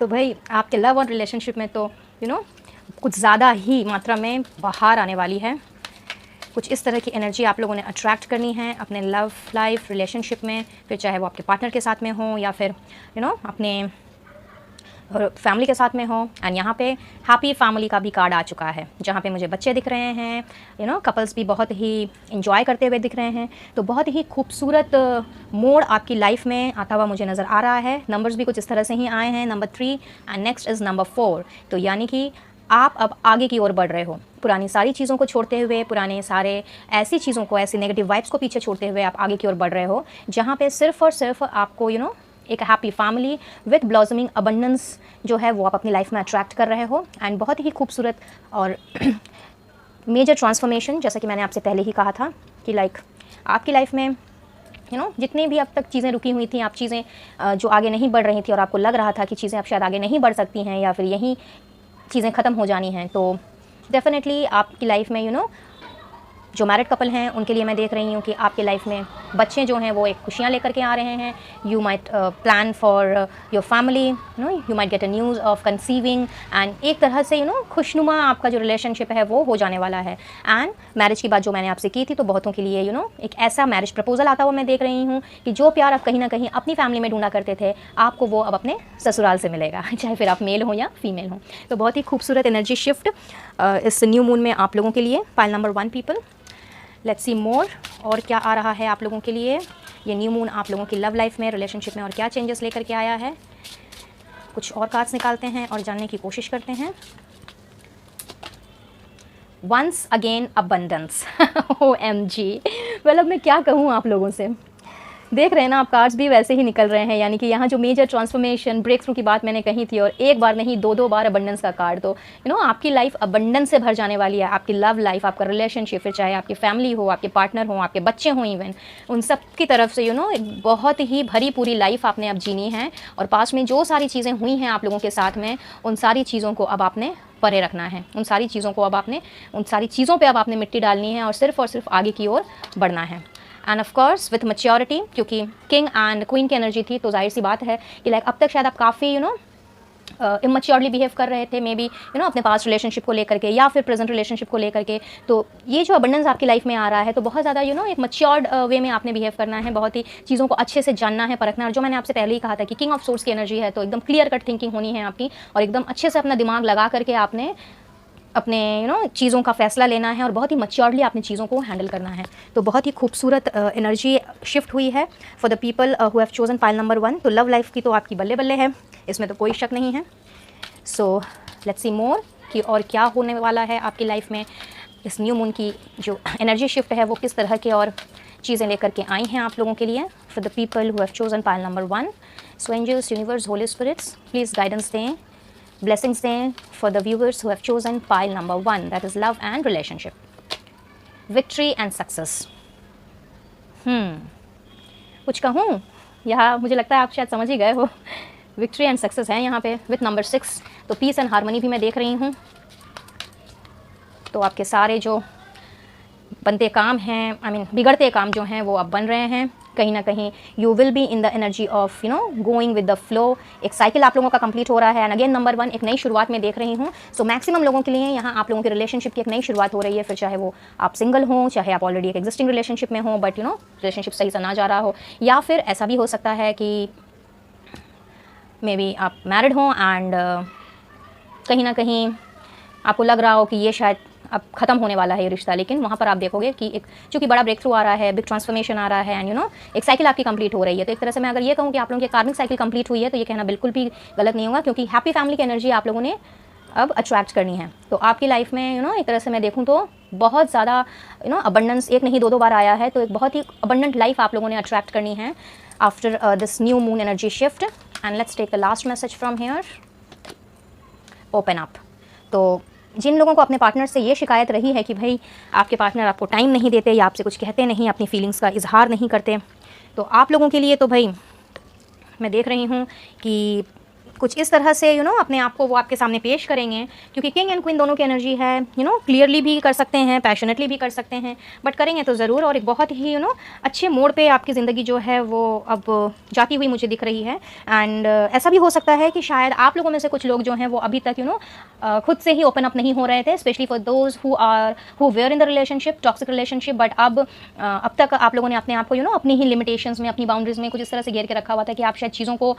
तो भाई आपके लव और रिलेशनशिप में तो कुछ ज़्यादा ही मात्रा में बाहर आने वाली है। कुछ इस तरह की एनर्जी आप लोगों ने अट्रैक्ट करनी है अपने लव लाइफ रिलेशनशिप में, फिर चाहे वो आपके पार्टनर के साथ में हो या फिर अपने फैमिली के साथ में हो। एंड यहाँ पे हैप्पी फैमिली का भी कार्ड आ चुका है, जहाँ पे मुझे बच्चे दिख रहे हैं, कपल्स भी बहुत ही इंजॉय करते हुए दिख रहे हैं। तो बहुत ही खूबसूरत मोड़ आपकी लाइफ में आता हुआ मुझे नज़र आ रहा है। नंबर्स भी कुछ इस तरह से ही आए हैं, number 3 and next is number 4। तो यानी कि आप अब आगे की ओर बढ़ रहे हो, पुरानी सारी चीज़ों को छोड़ते हुए, पुराने सारे ऐसी चीज़ों को, ऐसी नेगेटिव वाइब्स को पीछे छोड़ते हुए आप आगे की ओर बढ़ रहे हो, जहाँ पे सिर्फ और सिर्फ आपको एक happy family with blossoming abundance जो है वो आप अपनी लाइफ में अट्रैक्ट कर रहे हो। एंड बहुत ही खूबसूरत और मेजर ट्रांसफॉर्मेशन, जैसा कि मैंने आपसे पहले ही कहा था कि आपकी लाइफ में जितनी भी अब तक चीज़ें रुकी हुई थी, आप चीज़ें जो आगे नहीं बढ़ रही थी और आपको लग रहा था कि चीज़ें अब शायद आगे नहीं बढ़ सकती हैं या फिर यहीं चीज़ें ख़त्म हो जानी हैं, तो डेफिनेटली आपकी लाइफ में जो मैरिड कपल हैं उनके लिए मैं देख रही हूँ कि आपके लाइफ में बच्चे जो हैं वो एक खुशियाँ लेकर के आ रहे हैं। You might plan for your family, you might get a news of conceiving and एक तरह से खुशनुमा आपका जो रिलेशनशिप है वो हो जाने वाला है। एंड मैरिज की बात जो मैंने आपसे की थी, तो बहुतों के लिए एक ऐसा मैरिज प्रपोजल आता हुआ मैं देख रही हूँ कि जो प्यार आप कहीं ना कहीं अपनी फैमिली में ढूंढा करते थे, आपको वो अब अपने ससुराल से मिलेगा, चाहे फिर आप मेल हो या फीमेल हो। तो बहुत ही खूबसूरत एनर्जी शिफ्ट इस न्यू मून में आप लोगों के लिए। Pile number 1 people, let's see more, और क्या आ रहा है आप लोगों के लिए ये न्यू मून आप लोगों की लव लाइफ में, रिलेशनशिप में, और क्या चेंजेस लेकर के आया है। कुछ और कार्ड्स निकालते हैं और जानने की कोशिश करते हैं। वंस अगेन अबंडेंस OMG, मतलब मैं क्या कहूँ आप लोगों से। देख रहे हैं ना आप, कार्ड्स भी वैसे ही निकल रहे हैं, यानी कि यहाँ जो मेजर ट्रांसफॉर्मेशन ब्रेक थ्रू की बात मैंने कही थी, और एक बार नहीं 2-2 बार अबंडेंस का कार्ड। तो आपकी लाइफ अबंडेंस से भर जाने वाली है। आपकी लव लाइफ, आपका रिलेशनशिप, फिर चाहे आपकी फैमिली हो, आपके पार्टनर हो, आपके बच्चे हों, इवन उन सब की तरफ से एक बहुत ही भरी पूरी लाइफ आपने अब जीनी है। और पास में जो सारी चीज़ें हुई हैं आप लोगों के साथ में, उन सारी चीज़ों को अब आपने परे रखना है। उन सारी चीज़ों पे अब आपने मिट्टी डालनी है और सिर्फ आगे की ओर बढ़ना है। End of course with maturity, क्योंकि किंग एंड क्वीन की एनर्जी थी, तो जाहिर सी बात है कि अब तक शायद आप काफ़ी इमैच्योरली बिहेव कर रहे थे, मे बी अपने पास्ट रिलेशनशिप को लेकर के या फिर प्रेजेंट रिलेशनशिप को लेकर के। तो ये जो अबंडेंस आपकी लाइफ में आ रहा है, तो बहुत ज़्यादा एक मैच्योर्ड वे में आपने बिहेव करना है, बहुत ही चीज़ों को अच्छे से जानना है, परखना है। और जो मैंने आपसे पहले ही कहा था कि किंग ऑफ सोर्स की एनर्जी है, तो एकदम क्लियर कट थिंकिंग होनी है आपकी, और एकदम अच्छे से अपना दिमाग लगा करके आपने अपने चीज़ों का फैसला लेना है और बहुत ही मैच्योरली आपने चीज़ों को हैंडल करना है। तो बहुत ही खूबसूरत एनर्जी शिफ्ट हुई है for the people who have chosen pile number 1। तो लव लाइफ की तो आपकी बल्ले बल्ले है, इसमें तो कोई शक नहीं है। सो लेट्स सी मोर कि और क्या होने वाला है आपकी लाइफ में। इस न्यू मून की जो एनर्जी शिफ्ट है वो किस तरह के और चीज़ें लेकर के आई हैं आप लोगों के लिए। For the people who have chosen pile number 1, so angels, universe, holy spirits, please guidance दें, blessings दें for the viewers who have chosen pile number 1, that is love and relationship, victory and success। कुछ कहूँ, यहाँ मुझे लगता है आप शायद समझ ही गए हो। विक्ट्री एंड सक्सेस है यहाँ पे विथ नंबर 6। तो पीस एंड हार्मनी भी मैं देख रही हूँ। तो आपके सारे जो बनते काम हैं, बिगड़ते काम जो हैं वो अब बन रहे हैं। कहीं ना कहीं you will be in the energy of going with the flow. एक साइकिल आप लोगों का कंप्लीट हो रहा है। एंड अगेन नंबर 1 एक नई शुरुआत में देख रही हूँ। सो मैक्सिमम लोगों के लिए यहाँ आप लोगों के रिलेशनशिप की एक नई शुरुआत हो रही है। फिर चाहे वो आप सिंगल हों, चाहे आप ऑलरेडी एक एग्जिस्टिंग रिलेशनशिप में हों, बट रिलेशनशिप सही से ना जा रहा हो, या फिर ऐसा भी हो सकता है कि मे बी आप मैरिड हों एंड कहीं ना कहीं आपको लग रहा हो कि ये शायद अब ख़त्म होने वाला है ये रिश्ता। लेकिन वहाँ पर आप देखोगे कि एक चूँकि बड़ा ब्रेक थ्रू आ रहा है, बिग ट्रांसफॉर्मेशन आ रहा है, एंड एक साइकिल आपकी कंप्लीट हो रही है। तो एक तरह से मैं अगर ये कहूँ कि आप लोगों की कार्मिक साइकिल कंप्लीट हुई है, तो ये कहना बिल्कुल भी गलत नहीं होगा, क्योंकि हैप्पी फैमिली की एनर्जी आप लोगों ने अब अट्रैक्ट करनी है। तो आपकी लाइफ में एक तरह से मैं देखूँ तो बहुत ज़्यादा अबंडेंस, एक नहीं 2-2 बार आया है। तो एक बहुत ही अबंडेंट लाइफ आप लोगों ने अट्रैक्ट करनी है after this new moon energy shift. And let's take the last message from here, open up. तो जिन लोगों को अपने पार्टनर से ये शिकायत रही है कि भाई आपके पार्टनर आपको टाइम नहीं देते या आपसे कुछ कहते नहीं, अपनी फीलिंग्स का इजहार नहीं करते, तो आप लोगों के लिए तो भाई मैं देख रही हूँ कि कुछ इस तरह से अपने आप को वो आपके सामने पेश करेंगे, क्योंकि किंग एंड क्वीन दोनों की एनर्जी है। क्लियरली भी कर सकते हैं, पैशनेटली भी कर सकते हैं, बट करेंगे तो ज़रूर। और एक बहुत ही अच्छे मोड़ पे आपकी ज़िंदगी जो है वो अब जाती हुई मुझे दिख रही है। एंड ऐसा भी हो सकता है कि शायद आप लोगों में से कुछ लोग जो हैं वो अभी तक खुद से ही ओपन अप नहीं हो रहे थे, specially for those who were in the relationship, toxic relationship. But अब तक आप लोगों ने अपने आप को अपनी ही लिमिटेशंस में, अपनी बाउंड्रीज में कुछ इस तरह से घेर के रखा हुआ था कि आप शायद चीज़ों को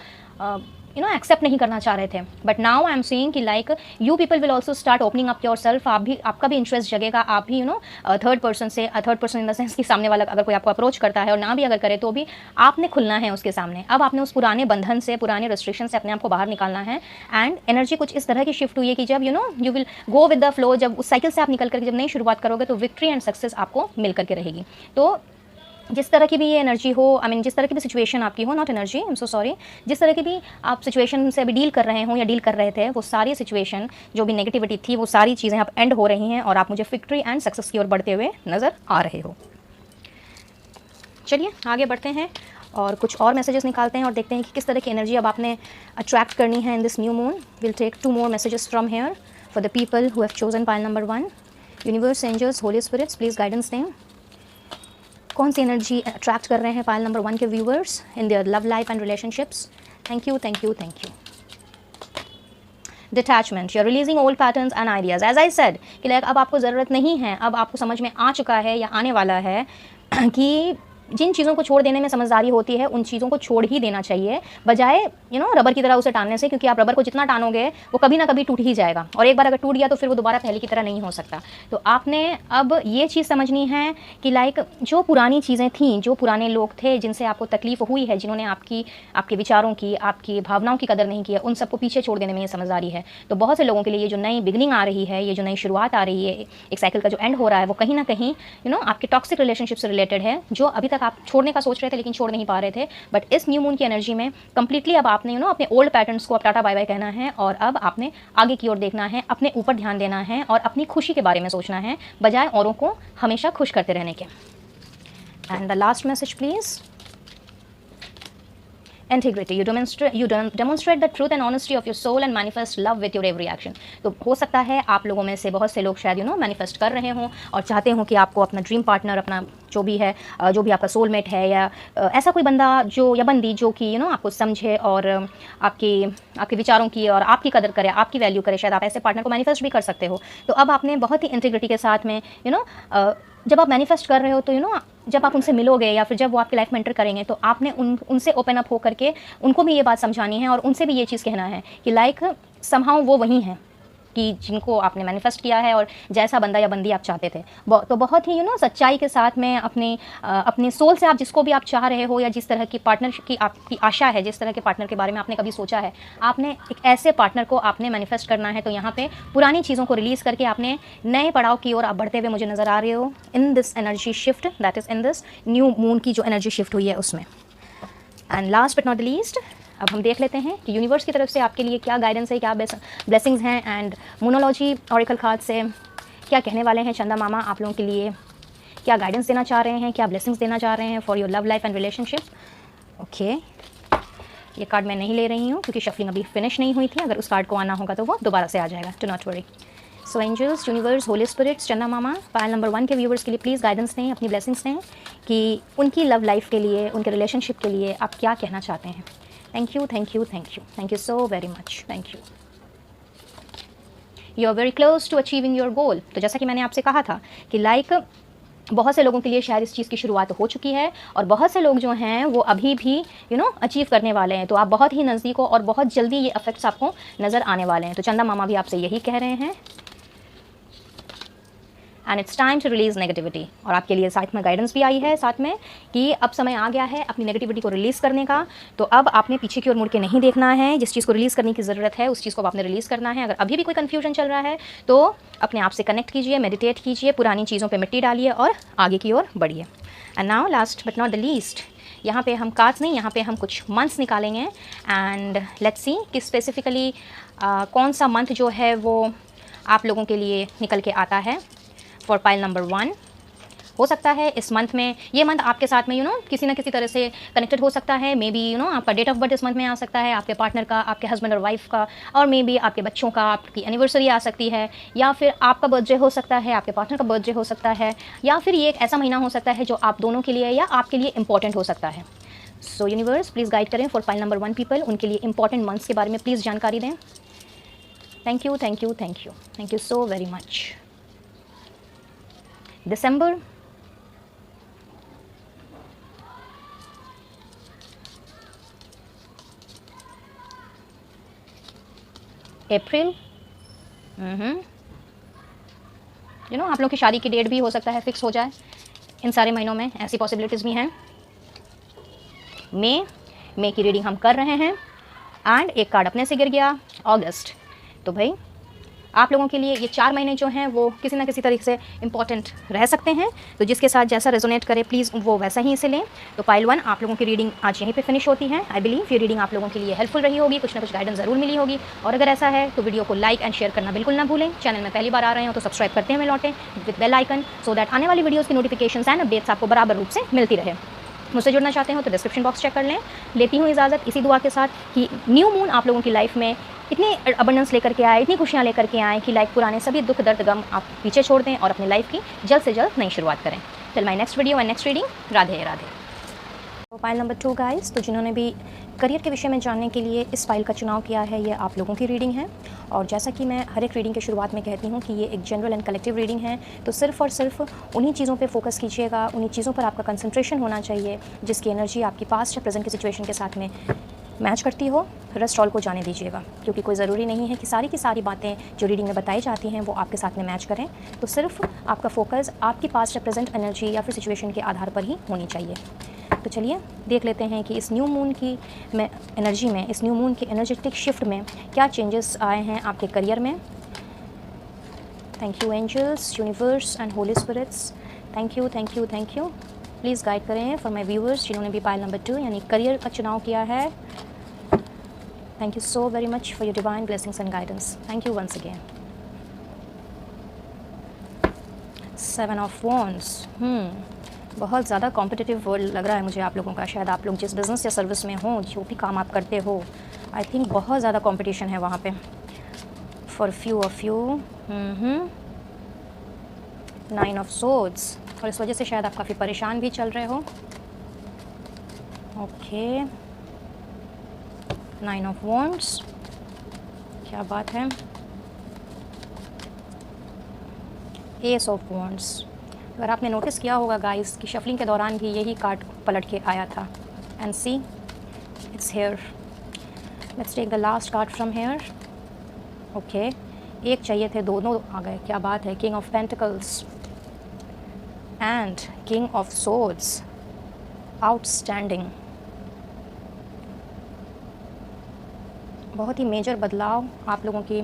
एक्सेप्ट नहीं करना चाह रहे थे। But now I am seeing कि like you people will also start opening up yourself. आपका भी इंटरेस्ट जगेगा, आप भी third person in the sense कि सामने वाला अगर कोई आपको अप्रोच करता है और ना भी अगर करे तो भी आपने खुलना है उसके सामने। अब आपने उस पुराने बंधन से, पुराने रेस्ट्रिक्शन से अपने आप को बाहर निकालना है। एंड एनर्जी कुछ इस तरह की शिफ्ट हुई है कि जब you will go with the flow, जब उस साइकिल से आप निकल करके जब नई शुरुआत करोगे तो विक्ट्री एंड सक्सेस आपको मिल करके रहेगी। तो जिस तरह की भी ये एनर्जी हो, जिस तरह की भी सिचुएशन आपकी हो, not energy, I am so sorry, जिस तरह की भी आप सिचुएशन से अभी डील कर रहे हो या डील कर रहे थे, वो सारी सिचुएशन जो भी नेगेटिविटी थी वो सारी चीज़ें अब एंड हो रही हैं और आप मुझे विक्ट्री एंड सक्सेस की ओर बढ़ते हुए नज़र आ रहे हो। चलिए आगे बढ़ते हैं और कुछ और मैसेजेस निकालते हैं और देखते हैं कि किस तरह की एनर्जी अब आपने अट्रैक्ट करनी है in this new moon. Will take 2 more messages from here for the people who have chosen pile number 1। Universe, angels, holy spirits, please guidance दें। कौन सी एनर्जी अट्रैक्ट कर रहे हैं पाइल नंबर 1 के viewers in their love life and relationships. Thank you, thank you, thank you. Detachment, you are releasing old patterns and ideas. As I said कि लाइक अब आपको ज़रूरत नहीं है, अब आपको समझ में आ चुका है या आने वाला है कि जिन चीज़ों को छोड़ देने में समझदारी होती है उन चीज़ों को छोड़ ही देना चाहिए, बजाय रबर की तरह उसे टानने से, क्योंकि आप रबर को जितना टानोगे वो कभी ना कभी टूट ही जाएगा और एक बार अगर टूट गया तो फिर वो दोबारा पहले की तरह नहीं हो सकता। तो आपने अब ये चीज़ समझनी है कि लाइक जो पुरानी चीज़ें थीं, जो पुराने लोग थे जिनसे आपको तकलीफ हुई है, जिन्होंने आपके विचारों की, आपकी भावनाओं की कदर नहीं की है, उन सबको पीछे छोड़ देने में ये समझदारी है। तो बहुत से लोगों के लिए ये जो नई बिगनिंग आ रही है, ये जो नई शुरुआत आ रही है, एक साइकिल का जो एंड हो रहा है, वो कहीं ना कहीं आपके टॉक्सिक रिलेशनशिप से रिलेटेड है, जो अभी तक आप छोड़ने का सोच रहे थे लेकिन छोड़ नहीं पा रहे थे। बट इस न्यू मून की एनर्जी में कंप्लीटली अब आपने अपने ओल्ड पैटर्न्स को अब टाटा बाय बाय कहना है और अब आपने आगे की ओर देखना है, अपने ऊपर ध्यान देना है और अपनी खुशी के बारे में सोचना है, बजाय औरों को हमेशा खुश करते रहने के। And the last message please. Integrity, you demonstrate the truth and honesty of your soul and manifest love with your every action। तो हो सकता है आप लोगों में से बहुत से लोग शायद मैनिफेस्ट कर रहे हों और चाहते हों कि आपको अपना ड्रीम पार्टनर, अपना जो भी है, जो भी आपका सोलमेट है या ऐसा कोई बंदा जो या बंदी जो कि आपको समझे और आपके विचारों की और आपकी कदर करे, आपकी वैल्यू करे। शायद आप ऐसे पार्टनर को मैनिफेस्ट भी कर सकते हो। तो अब आपने बहुत ही इंटीग्रिटी के साथ में जब आप मैनिफेस्ट कर रहे हो तो जब आप उनसे मिलोगे या फिर जब वो आपकी लाइफ में एंटर करेंगे तो आपने उनसे ओपन अप हो करके उनको भी ये बात समझानी है और उनसे भी ये चीज़ कहना है कि लाइक समहाउ वो वही हैं कि जिनको आपने मैनिफेस्ट किया है और जैसा बंदा या बंदी आप चाहते थे। तो बहुत ही सच्चाई के साथ में अपने सोल से आप जिसको भी आप चाह रहे हो या जिस तरह की पार्टनर की आपकी आशा है, जिस तरह के पार्टनर के बारे में आपने कभी सोचा है, आपने एक ऐसे पार्टनर को आपने मैनिफेस्ट करना है। तो यहाँ पे पुरानी चीज़ों को रिलीज़ करके आपने नए पड़ाव की ओर आप बढ़ते हुए मुझे नज़र आ रहे हो in this energy shift, that is in this new moon की जो एनर्जी शिफ्ट हुई है उसमें। And last but not the least, अब हम देख लेते हैं कि यूनिवर्स की तरफ से आपके लिए क्या गाइडेंस है, क्या ब्लेसिंग्स हैं एंड मोनोलॉजी ऑरिकल कार्ड से क्या कहने वाले हैं चंदा मामा आप लोगों के लिए, क्या गाइडेंस देना चाह रहे हैं, क्या ब्लेसिंग्स देना चाह रहे हैं for your love life and relationship. Okay, ये कार्ड मैं नहीं ले रही हूँ क्योंकि शफलिंग अभी फिनिश नहीं हुई थी। अगर उस कार्ड को आना होगा तो वो दोबारा से आ जाएगा, do not worry. So angels, universe, holy spirits, चंदा मामा, पायल नंबर 1 के व्यूवर्स के लिए प्लीज़ गाइडेंस दें, अपनी ब्लेसिंग्स दें कि उनकी लव लाइफ के लिए, उनके रिलेशनशिप के लिए आप क्या कहना चाहते हैं। Thank you, thank you, thank you, thank you so very much, thank you. You are very close to achieving your goal. तो जैसा कि मैंने आपसे कहा था कि लाइक बहुत से लोगों के लिए शायद इस चीज़ की शुरुआत हो चुकी है और बहुत से लोग जो हैं वो अभी भी अचीव करने वाले हैं। तो आप बहुत ही नज़दीक हो और बहुत जल्दी ये इफेक्ट्स आपको नज़र आने वाले हैं। तो चंदा मामा भी आपसे यही कह रहे हैं and it's time to release negativity. और आपके लिए साथ में गाइडेंस भी आई है साथ में कि अब समय आ गया है अपनी नेगेटिविटी को रिलीज़ करने का। तो अब आपने पीछे की ओर मुड़ के नहीं देखना है, जिस चीज़ को रिलीज़ करने की ज़रूरत है उस चीज़ को आपने रिलीज़ करना है। अगर अभी भी कोई कन्फ्यूजन चल रहा है तो अपने आप से कनेक्ट कीजिए, मेडिटेट कीजिए, पुरानी चीज़ों पर मिट्टी डालिए और आगे की ओर बढ़िए। And now last but not the least, यहाँ पे हम कार्ड्स नहीं, यहाँ पे हम कुछ मंथ्स निकालेंगे एंड लेट्स सी कि स्पेसिफिकली कौन सा मंथ जो है वो आप लोगों के लिए निकल के आता है फॉर पाइल नंबर 1 हो सकता है इस मंथ में, ये मंथ आपके साथ में किसी ना किसी तरह से कनेक्टेड हो सकता है। मे बी आपका डेट ऑफ बर्थ इस मंथ में आ सकता है, आपके पार्टनर का, आपके हस्बैंड और वाइफ का, और मे बी आपके बच्चों का, आपकी एनिवर्सरी आ सकती है, या फिर आपका बर्थडे हो सकता है, आपके पार्टनर का बर्थडे हो सकता है, या फिर ये एक ऐसा महीना हो सकता है जो आप दोनों के लिए या आपके लिए इंपॉर्टेंट हो सकता है। सो यूनिवर्स प्लीज़ गाइड करें फॉर पाइल नंबर 1 पीपल, उनके लिए इंपॉर्टेंट मंथ्स के बारे में प्लीज़ जानकारी दें। Thank you, thank you, thank you, thank you so very much. December, April, आप लोग की शादी की डेट भी हो सकता है फिक्स हो जाए इन सारे महीनों में, ऐसी पॉसिबिलिटीज़ भी हैं। मई की रीडिंग हम कर रहे हैं, एंड एक कार्ड अपने से गिर गया, अगस्त। तो भाई आप लोगों के लिए ये 4 महीने जो हैं वो किसी ना किसी तरीके से इंपॉर्टेंट रह सकते हैं। तो जिसके साथ जैसा रेजोनेट करे प्लीज़ वो वैसा ही इसे लें। तो पाइल 1 आप लोगों की रीडिंग आज यहीं पे फिनिश होती है। आई बिलीव ये रीडिंग आप लोगों के लिए हेल्पफुल रही होगी, कुछ ना कुछ गाइडेंस ज़रूर मिली होगी। और अगर ऐसा है तो वीडियो को लाइक एंड शेयर करना बिल्कुल ना भूलें। चैनल में पहली बार आ रहे हो तो सब्सक्राइब करते हुए लौटें with bell icon, so that आने वाली वीडियोज़ की नोटिफिकेशन एंड अपडेट्स आपको बराबर रूप से मिलती रहे। मुझसे जुड़ना चाहते हो तो डिस्क्रिप्शन बॉक्स चेक कर लें। लेती हूँ इजाज़त इसी दुआ के साथ कि न्यू मून आप लोगों की लाइफ में इतनी अबंडेंस लेकर के आए, इतनी खुशियाँ लेकर के आए कि लाइफ पुराने सभी दुख दर्द गम आप पीछे छोड़ दें और अपनी लाइफ की जल्द से जल्द नई शुरुआत करें। Till my next video and next reading, Radhe Radhe. File number 2 guys, तो जिन्होंने भी करियर के विषय में जानने के लिए इस फाइल का चुनाव किया है, ये आप लोगों की रीडिंग है। और जैसा कि मैं हर एक रीडिंग के शुरुआत में कहती हूँ कि ये एक जनरल एंड कलेक्टिव रीडिंग है, तो सिर्फ और सिर्फ उन्हीं चीज़ों पे फोकस कीजिएगा, उन्हीं चीज़ों पर आपका कंसंट्रेशन होना चाहिए जिसकी एनर्जी आपकी पास्ट या प्रेजेंट की सिचुएशन के साथ में मैच करती हो। रेस्ट ऑल को जाने दीजिएगा, क्योंकि कोई ज़रूरी नहीं है कि सारी की सारी बातें जो रीडिंग में बताई जाती हैं वो आपके साथ में मैच करें। तो सिर्फ आपका फोकस आपकी पास्ट या प्रेजेंट एनर्जी या फिर सिचुएशन के आधार पर ही होनी चाहिए। तो चलिए देख लेते हैं कि इस न्यू मून की एनर्जी में, इस न्यू मून की एनर्जेटिक शिफ्ट में क्या चेंजेस आए हैं आपके करियर में। Thank you angels, universe and holy spirits, thank you, thank you, thank you. Please guide करें फॉर माई व्यूअर्स जिन्होंने भी पाइल नंबर 2 यानी करियर का चुनाव किया है। Thank you so very much for your divine blessings and guidance. Thank you once again. 7 of wands, बहुत ज़्यादा कॉम्पिटिटिव वर्ल्ड लग रहा है मुझे आप लोगों का। शायद आप लोग जिस बिज़नेस या सर्विस में हो, जो भी काम आप करते हो, आई थिंक बहुत ज़्यादा कंपटीशन है वहाँ पे for few of you. 9 of swords, और इस वजह से शायद आप काफ़ी परेशान भी चल रहे हो। ओके, 9 ऑफ वॉन्ड्स, क्या बात है। एस ऑफ वॉन्ड्स, अगर आपने नोटिस किया होगा गाइस कि शफलिंग के दौरान भी यही कार्ड पलट के आया था। And see it's here. Let's take the last card from here. Okay, एक चाहिए थे, दोनों आ गए, क्या बात है। King of pentacles and king of swords, outstanding. बहुत ही मेजर बदलाव आप लोगों की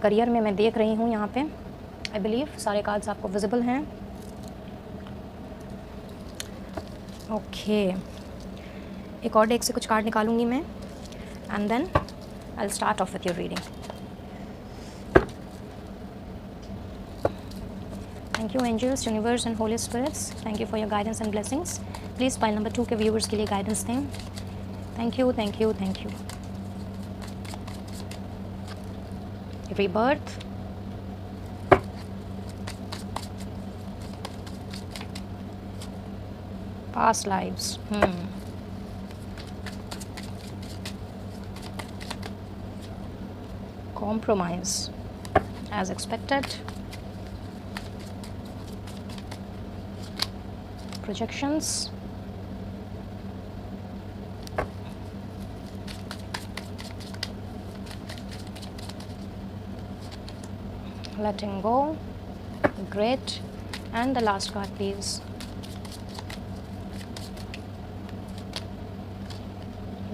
करियर में मैं देख रही हूँ यहाँ पे। आई बिलीव सारे कार्ड्स आपको विजिबल हैं। ओके, एक और डेक से कुछ कार्ड निकालूंगी मैं, and then I will start off with your reading. Thank you angels, universe and holy spirits, thank you for your guidance and blessings. Please pile number 2 के व्यूअर्स के लिए गाइडेंस दें। Thank you, thank you, thank you. rebirth, past lives, compromise as expected, projections, letting go, great, and the last card please.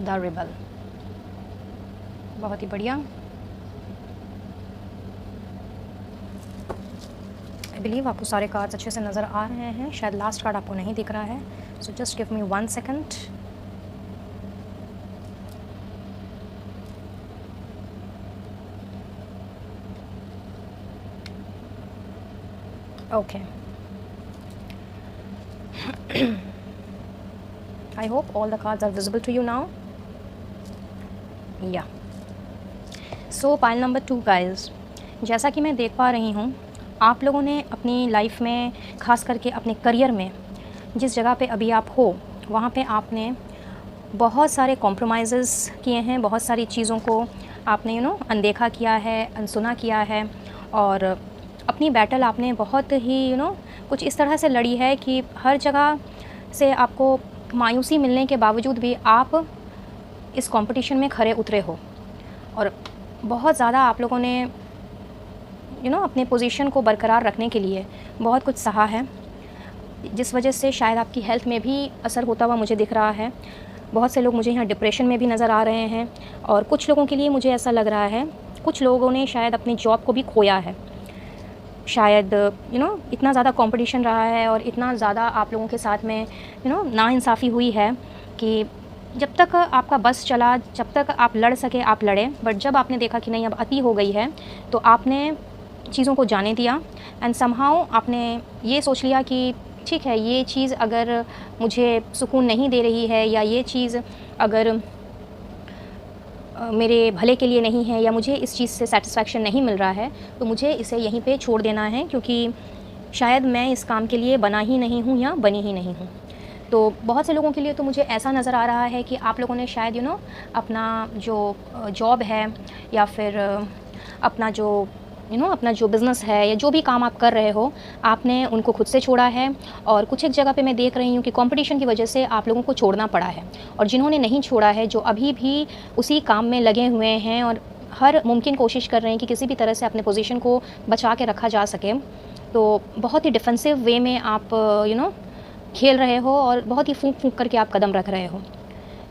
The rebel, बहुत ही बढ़िया। आई बिलीव आपको सारे कार्ड्स अच्छे से नज़र आ रहे हैं। शायद लास्ट कार्ड आपको नहीं दिख रहा है, so just give me 1 second. Okay, I hope all the cards are visible to you now. Yeah. So pile number 2 guys, जैसा कि मैं देख पा रही हूँ आप लोगों ने अपनी लाइफ में, ख़ास करके अपने करियर में, जिस जगह पे अभी आप हो वहाँ पे आपने बहुत सारे कॉम्प्रोमाइज़ेस किए हैं, बहुत सारी चीज़ों को आपने अनदेखा किया है, अनसुना किया है, और अपनी बैटल आपने बहुत ही कुछ इस तरह से लड़ी है कि हर जगह से आपको मायूसी मिलने के बावजूद भी आप इस कंपटीशन में खरे उतरे हो, और बहुत ज़्यादा आप लोगों ने अपने पोजीशन को बरकरार रखने के लिए बहुत कुछ सहा है, जिस वजह से शायद आपकी हेल्थ में भी असर होता हुआ मुझे दिख रहा है। बहुत से लोग मुझे यहाँ डिप्रेशन में भी नज़र आ रहे हैं, और कुछ लोगों के लिए मुझे ऐसा लग रहा है कुछ लोगों ने शायद अपनी जॉब को भी खोया है। शायद इतना ज़्यादा कंपटीशन रहा है और इतना ज़्यादा आप लोगों के साथ में नाइंसाफ़ी हुई है कि जब तक आपका बस चला, जब तक आप लड़ सके आप लड़े, बट जब आपने देखा कि नहीं अब अति हो गई है तो आपने चीज़ों को जाने दिया, एंड समहाउ आपने ये सोच लिया कि ठीक है, ये चीज़ अगर मुझे सुकून नहीं दे रही है, या ये चीज़ अगर मेरे भले के लिए नहीं है, या मुझे इस चीज़ से सेटिस्फैक्शन नहीं मिल रहा है, तो मुझे इसे यहीं पे छोड़ देना है, क्योंकि शायद मैं इस काम के लिए बना ही नहीं हूँ या बनी ही नहीं हूँ। तो बहुत से लोगों के लिए तो मुझे ऐसा नज़र आ रहा है कि आप लोगों ने शायद अपना जो जॉब है, या फिर अपना जो अपना जो बिज़नेस है, या जो भी काम आप कर रहे हो, आपने उनको खुद से छोड़ा है। और कुछ एक जगह पे मैं देख रही हूँ कि कंपटीशन की वजह से आप लोगों को छोड़ना पड़ा है, और जिन्होंने नहीं छोड़ा है, जो अभी भी उसी काम में लगे हुए हैं और हर मुमकिन कोशिश कर रहे हैं कि किसी भी तरह से अपने पोजीशन को बचा के रखा जा सके, तो बहुत ही डिफेंसिव वे में आप खेल रहे हो, और बहुत ही फूंक फूंक करके आप कदम रख रहे हो।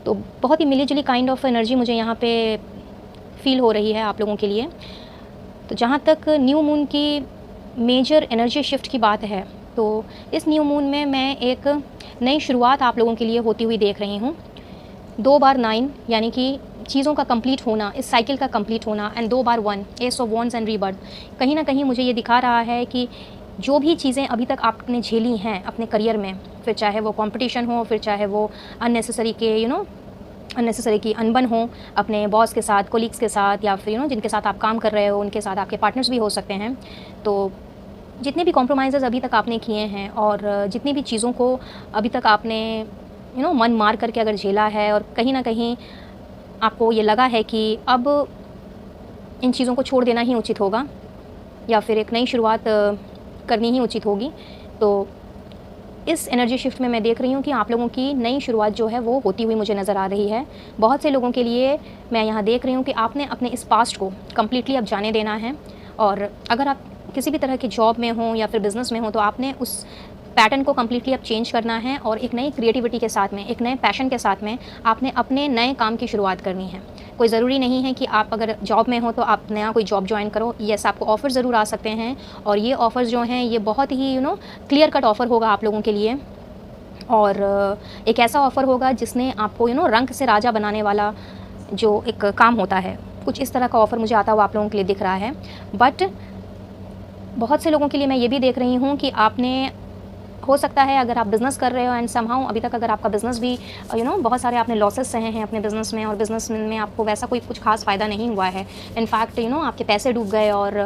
तो बहुत ही मिली जुली काइंड ऑफ एनर्जी मुझे यहाँ पे फील हो रही है आप लोगों के लिए। तो जहाँ तक न्यू मून की मेजर एनर्जी शिफ्ट की बात है, तो इस न्यू मून में मैं एक नई शुरुआत आप लोगों के लिए होती हुई देख रही हूँ। 2 बार 9 यानी कि चीज़ों का कंप्लीट होना, इस साइकिल का कंप्लीट होना, and 2 bar 1 S of wands and rebirth. कहीं ना कहीं मुझे ये दिखा रहा है कि जो भी चीज़ें अभी तक आपने झेली हैं अपने करियर में, फिर चाहे वो कंपटीशन हो, फिर चाहे वो अननेसेसरी के अननेसेसरी की अनबन हो अपने बॉस के साथ, कोलीग्स के साथ, या फिर जिनके साथ आप काम कर रहे हो उनके साथ, आपके पार्टनर्स भी हो सकते हैं। तो जितने भी कॉम्प्रोमाइज़ेज़ अभी तक आपने किए हैं, और जितनी भी चीज़ों को अभी तक आपने मन मार करके अगर झेला है, और कहीं ना कहीं आपको ये लगा है कि अब इन चीज़ों को छोड़ देना ही उचित होगा, या फिर एक नई शुरुआत करनी ही उचित होगी, तो इस एनर्जी शिफ्ट में मैं देख रही हूँ कि आप लोगों की नई शुरुआत जो है वो होती हुई मुझे नज़र आ रही है। बहुत से लोगों के लिए मैं यहाँ देख रही हूँ कि आपने अपने इस पास्ट को कम्प्लीटली अब जाने देना है, और अगर आप किसी भी तरह की जॉब में हो या फिर बिज़नेस में हो, तो आपने उस पैटर्न को कम्प्लीटली अब चेंज करना है, और एक नई क्रिएटिविटी के साथ में, एक नए पैशन के साथ में आपने अपने नए काम की शुरुआत करनी है। कोई ज़रूरी नहीं है कि आप अगर जॉब में हो तो आप नया कोई जॉब ज्वाइन करो। येस, आपको ऑफ़र ज़रूर आ सकते हैं, और ये ऑफ़र्स जो हैं ये बहुत ही क्लियर कट ऑफ़र होगा आप लोगों के लिए, और एक ऐसा ऑफ़र होगा जिसने आपको रंग से राजा बनाने वाला जो एक काम होता है, कुछ इस तरह का ऑफ़र मुझे आता हुआ आप लोगों के लिए दिख रहा है। बट बहुत से लोगों के लिए मैं ये भी देख रही हूँ कि आपने, हो सकता है अगर आप बिज़नेस कर रहे हो एंड समहाउ अभी तक अगर आपका बिज़नेस भी बहुत सारे आपने लॉसेस सहे हैं अपने बिज़नेस में, और बिज़नेस में आपको वैसा कोई कुछ खास फ़ायदा नहीं हुआ है। इनफैक्ट आपके पैसे डूब गए, और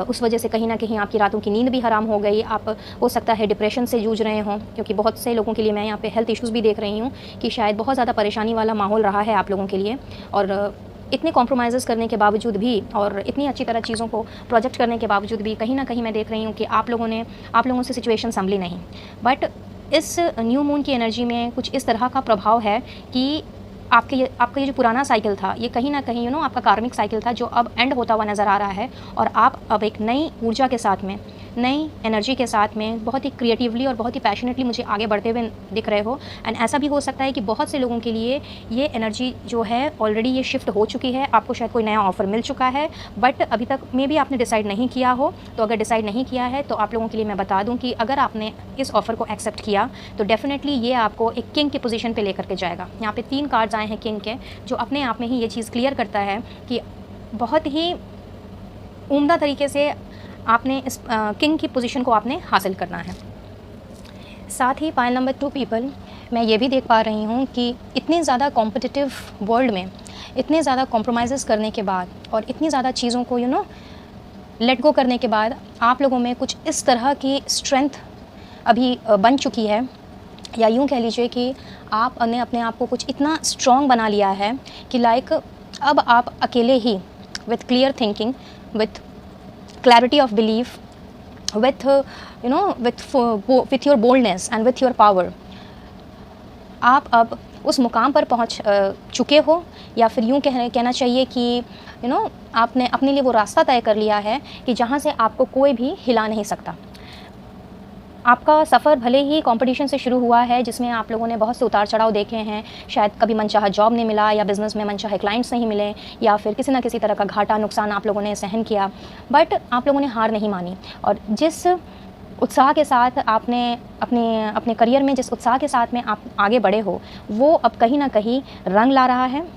उस वजह से कहीं ना कहीं आपकी रातों की नींद भी हराम हो गई। आप हो सकता है डिप्रेशन से जूझ रहे हों, क्योंकि बहुत से लोगों के लिए मैं यहाँ पे हेल्थ इश्यूज़ भी देख रही हूँ कि शायद बहुत ज़्यादा परेशानी वाला माहौल रहा है आप लोगों के लिए, और इतने कॉम्प्रोमाइज़ेस करने के बावजूद भी, और इतनी अच्छी तरह चीज़ों को प्रोजेक्ट करने के बावजूद भी, कहीं ना कहीं मैं देख रही हूँ कि आप लोगों से सिचुएशन संभली नहीं। बट इस न्यू मून की एनर्जी में कुछ इस तरह का प्रभाव है कि आपका ये जो पुराना साइकिल था, ये कहीं ना कहीं आपका कार्मिक साइकिल था, जो अब एंड होता हुआ नज़र आ रहा है, और आप अब एक नई ऊर्जा के साथ में, नई एनर्जी के साथ में बहुत ही क्रिएटिवली और बहुत ही पैशनेटली मुझे आगे बढ़ते हुए दिख रहे हो। एंड ऐसा भी हो सकता है कि बहुत से लोगों के लिए ये एनर्जी जो है ऑलरेडी ये शिफ्ट हो चुकी है, आपको शायद कोई नया ऑफ़र मिल चुका है, बट अभी तक मे बी आपने डिसाइड नहीं किया हो। तो अगर डिसाइड नहीं किया है तो आप लोगों के लिए मैं बता दूँ कि अगर आपने इस ऑफ़र को एक्सेप्ट किया तो डेफिनेटली ये आपको एक किंग की पोजीशन पे लेकर के जाएगा। यहाँ पे 3 कार्ड्स आए हैं किंग के, जो अपने आप में ही ये चीज़ क्लियर करता है कि बहुत ही उम्दा तरीके से आपने इस किंग की पोजीशन को आपने हासिल करना है। साथ ही पाइल नंबर 2 पीपल, मैं ये भी देख पा रही हूँ कि इतनी ज़्यादा कॉम्पिटिटिव वर्ल्ड में इतने ज़्यादा कॉम्प्रोमाइज़ करने के बाद और इतनी ज़्यादा चीज़ों को लेट गो करने के बाद आप लोगों में कुछ इस तरह की स्ट्रेंथ अभी बन चुकी है, या यूँ कह लीजिए कि आपने अपने आप को कुछ इतना स्ट्रॉन्ग बना लिया है कि लाइक अब आप अकेले ही with clear thinking, with clarity of belief, with with your boldness and with your power, आप अब उस मुकाम पर पहुंच चुके हो, या फिर यूँ कहना चाहिए कि आपने अपने लिए वो रास्ता तय कर लिया है कि जहाँ से आपको कोई भी हिला नहीं सकता। आपका सफ़र भले ही कंपटीशन से शुरू हुआ है, जिसमें आप लोगों ने बहुत से उतार चढ़ाव देखे हैं, शायद कभी मनचाहा जॉब नहीं मिला, या बिज़नेस में मनचाहे क्लाइंट्स नहीं मिले, या फिर किसी ना किसी तरह का घाटा नुकसान आप लोगों ने सहन किया, बट आप लोगों ने हार नहीं मानी। और जिस उत्साह के साथ आपने अपने करियर में जिस उत्साह के साथ में आप आगे बढ़े हो, वो अब कहीं ना कहीं रंग ला रहा है।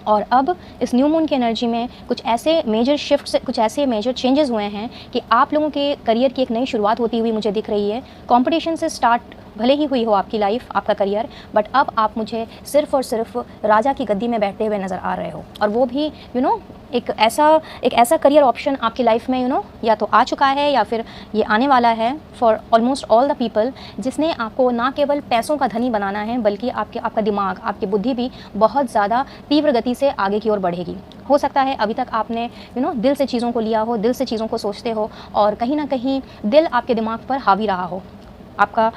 और अब इस न्यू मून की एनर्जी में कुछ ऐसे मेजर शिफ्ट्स, कुछ ऐसे मेजर चेंजेस हुए हैं कि आप लोगों के करियर की एक नई शुरुआत होती हुई मुझे दिख रही है। कंपटीशन से स्टार्ट भले ही हुई हो आपकी लाइफ, आपका करियर, बट अब आप मुझे सिर्फ़ और सिर्फ राजा की गद्दी में बैठते हुए नज़र आ रहे हो। और वो भी एक ऐसा करियर ऑप्शन आपकी लाइफ में या तो आ चुका है या फिर ये आने वाला है for almost all the people, जिसने आपको ना केवल पैसों का धनी बनाना है, बल्कि आपका दिमाग, आपकी बुद्धि भी बहुत ज़्यादा तीव्र गति से आगे की ओर बढ़ेगी। हो सकता है अभी तक आपने दिल से चीज़ों को लिया हो, दिल से चीज़ों को सोचते हो, और कहीं ना कहीं दिल आपके दिमाग पर हावी रहा हो। आपका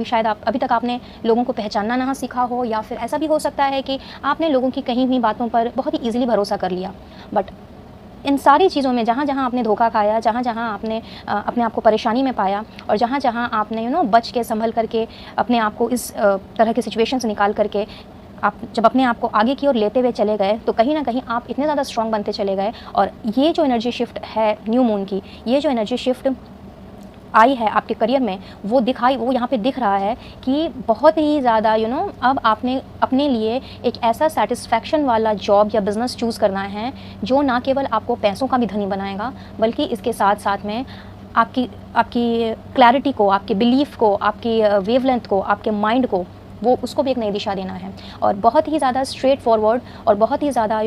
शायद अभी तक आपने लोगों को पहचानना ना सीखा हो, या फिर ऐसा भी हो सकता है कि आपने लोगों की कही हुई बातों पर बहुत ही ईजिली भरोसा कर लिया। बट इन सारी चीज़ों में जहाँ जहाँ आपने धोखा खाया, जहाँ जहाँ आपने अपने आप को परेशानी में पाया, और जहाँ जहाँ आपने बच के संभल करके अपने आप को इस तरह की सिचुएशन से निकाल करके आप जब अपने आप को आगे की ओर लेते हुए चले गए, तो कहीं ना कहीं आप इतने ज़्यादा स्ट्रॉन्ग बनते चले गए। और ये जो एनर्जी शिफ्ट है न्यू मून की, ये जो एनर्जी शिफ्ट आई है आपके करियर में, वो यहाँ पे दिख रहा है कि बहुत ही ज़्यादा अब आपने अपने लिए एक ऐसा सेटिस्फैक्शन वाला जॉब या बिज़नेस चूज़ करना है जो ना केवल आपको पैसों का भी धनी बनाएगा, बल्कि इसके साथ साथ में आपकी क्लैरिटी को, आपके बिलीफ को, आपकी वेवलेंथ को, आपके माइंड को, वो उसको भी एक नई दिशा देना है। और बहुत ही ज़्यादा स्ट्रेट फॉरवर्ड और बहुत ही ज़्यादा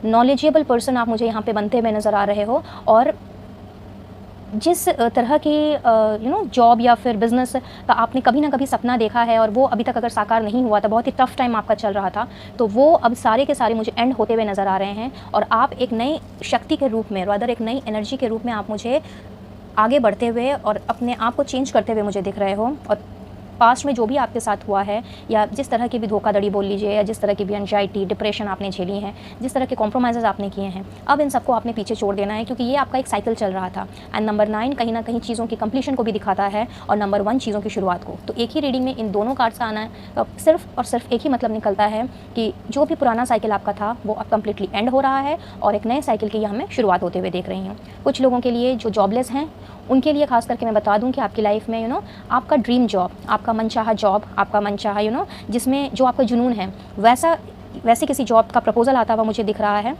नॉलेजेबल पर्सन आप मुझे यहाँ पे बनते हुए नज़र आ रहे हो। और जिस तरह की जॉब या फिर बिज़नेस का आपने कभी ना कभी सपना देखा है, और वो अभी तक अगर साकार नहीं हुआ था, बहुत ही टफ टाइम आपका चल रहा था, तो वो अब सारे के सारे मुझे एंड होते हुए नज़र आ रहे हैं। और आप एक नई शक्ति के रूप में, रादर एक नई एनर्जी के रूप में आप मुझे आगे बढ़ते हुए और अपने आप को चेंज करते हुए मुझे दिख रहे हो। और पास्ट में जो भी आपके साथ हुआ है, या जिस तरह की भी धोखाधड़ी बोल लीजिए, या जिस तरह की भी एंजाइटी, डिप्रेशन आपने झेली है, जिस तरह के कॉम्प्रोमाइज़ आपने किए हैं, अब इन सबको आपने पीछे छोड़ देना है, क्योंकि ये आपका एक साइकिल चल रहा था। एंड नंबर 9 कहीं ना कहीं चीज़ों की कंप्लीशन को भी दिखाता है, और नंबर 1 चीज़ों की शुरुआत को। तो एक ही रीडिंग में इन दोनों कार्ड्स का आना सिर्फ और सिर्फ एक ही मतलब निकलता है कि जो भी पुराना साइकिल आपका था, वो अब कम्प्लीटली एंड हो रहा है, और एक नए साइकिल की यहाँ मैं शुरुआत होते हुए देख रही हूँ। कुछ लोगों के लिए जो जॉबलेस हैं, उनके लिए खास करके मैं बता दूं कि आपकी लाइफ में आपका ड्रीम जॉब, आपका मनचाहा जॉब, आपका मनचाहा जिसमें जो आपका जुनून है, वैसे किसी जॉब का प्रपोजल आता हुआ मुझे दिख रहा है।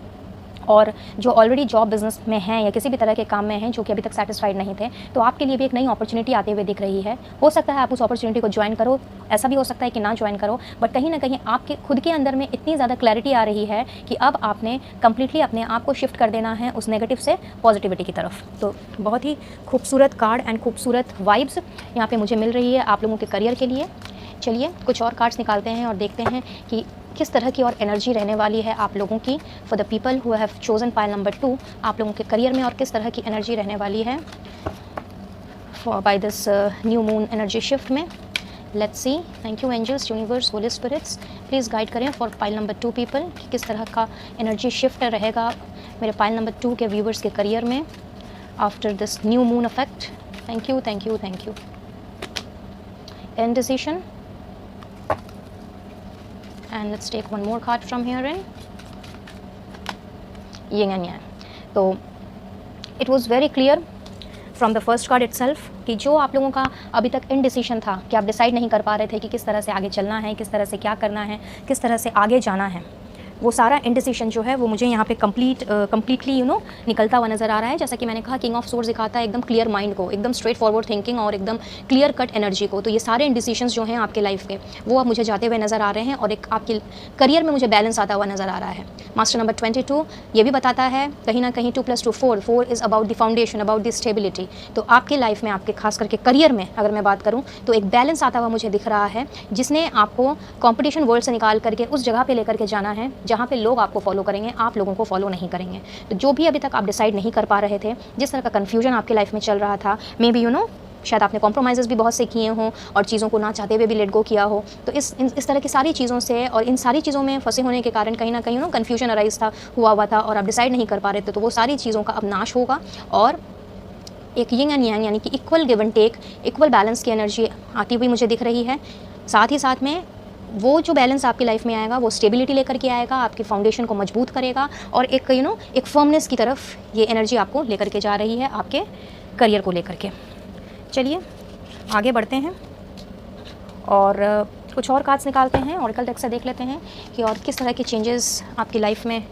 और जो ऑलरेडी जॉब बिज़नेस में हैं या किसी भी तरह के काम में हैं, जो कि अभी तक सेटिस्फाइड नहीं थे, तो आपके लिए भी एक नई अपॉर्चुनिटी आते हुए दिख रही है। हो सकता है आप उस अपॉर्चुनिटी को ज्वाइन करो, ऐसा भी हो सकता है कि ना ज्वाइन करो, बट कहीं ना कहीं आपके खुद के अंदर में इतनी ज़्यादा क्लैरिटी आ रही है कि अब आपने कम्प्लीटली अपने आप को शिफ्ट कर देना है उस नेगेटिव से पॉजिटिविटी की तरफ। तो बहुत ही खूबसूरत कार्ड एंड खूबसूरत वाइब्स यहाँ पर मुझे मिल रही है आप लोगों के करियर के लिए। चलिए कुछ और कार्ड्स निकालते हैं और देखते हैं कि किस तरह की और एनर्जी रहने वाली है आप लोगों की for the people who have chosen pile number 2, आप लोगों के करियर में, और किस तरह की एनर्जी रहने वाली है for by this new moon energy shift में। Let's see. Thank you angels, universe, holy spirits, please guide करें फॉर पाइल नंबर 2 पीपल कि किस तरह का एनर्जी शिफ्ट रहेगा मेरे पाइल नंबर 2 के व्यूवर्स के करियर में after this new moon effect. Thank you, thank you, thank you. Indecision. And let's take one more card from here in Yin and Yang. तो it was very clear from the first card itself कि जो आप लोगों का अभी तक इनडिसीजन था, कि आप डिसाइड नहीं कर पा रहे थे कि किस तरह से आगे चलना है, किस तरह से क्या करना है, किस तरह से आगे जाना है, वो सारा इंडिसिशन जो है वो मुझे यहाँ पे कम्प्लीटली निकलता हुआ नज़र आ रहा है। जैसा कि मैंने कहा, किंग ऑफ सोर्ड्स दिखाता है एकदम क्लियर माइंड को, एकदम स्ट्रेट फॉरवर्ड थिंकिंग और एकदम क्लियर कट एनर्जी को। तो ये सारे इंडिसिशंस जो हैं आपके लाइफ के, वो अब मुझे जाते हुए नज़र आ रहे हैं और एक आपके करियर में मुझे बैलेंस आता हुआ नज़र आ रहा है। मास्टर नंबर 22 ये भी बताता है कहीं ना कहीं 2 + 2 4 is about the foundation, about the stability. तो आपके लाइफ में, आपके खास करके करियर में अगर मैं बात करूँ तो एक बैलेंस आता हुआ मुझे दिख रहा है, जिसने आपको कंपटीशन वर्ल्ड से निकाल करके उस जगह पे लेकर के जाना है जहाँ पे लोग आपको फॉलो करेंगे, आप लोगों को फॉलो नहीं करेंगे। तो जो भी अभी तक आप डिसाइड नहीं कर पा रहे थे, जिस तरह का कन्फ्यूजन आपकी लाइफ में चल रहा था, मे बी शायद आपने कॉम्प्रोमाइज़ भी बहुत से किए हों और चीज़ों को ना चाहते हुए भी लेट गो किया हो। तो इस तरह की सारी चीज़ों से और इन सारी चीज़ों में फंसे होने के कारण कहीं ना कहीं कन्फ्यूजन अराइज हुआ था और आप डिसाइड नहीं कर पा रहे थे। तो वो सारी चीज़ों का अब नाश होगा और एक यिंग एंड यांग यानी कि equal give and take, equal balance की एनर्जी आती हुई मुझे दिख रही है। साथ ही साथ में वो जो बैलेंस आपकी लाइफ में आएगा वो स्टेबिलिटी लेकर के आएगा, आपकी फाउंडेशन को मजबूत करेगा और एक एक फर्मनेस की तरफ ये एनर्जी आपको लेकर के जा रही है आपके करियर को लेकर के। चलिए आगे बढ़ते हैं और कुछ और कार्ड्स निकालते हैं, ऑरेकल डेक से देख लेते हैं कि और किस तरह के चेंजेस आपकी लाइफ में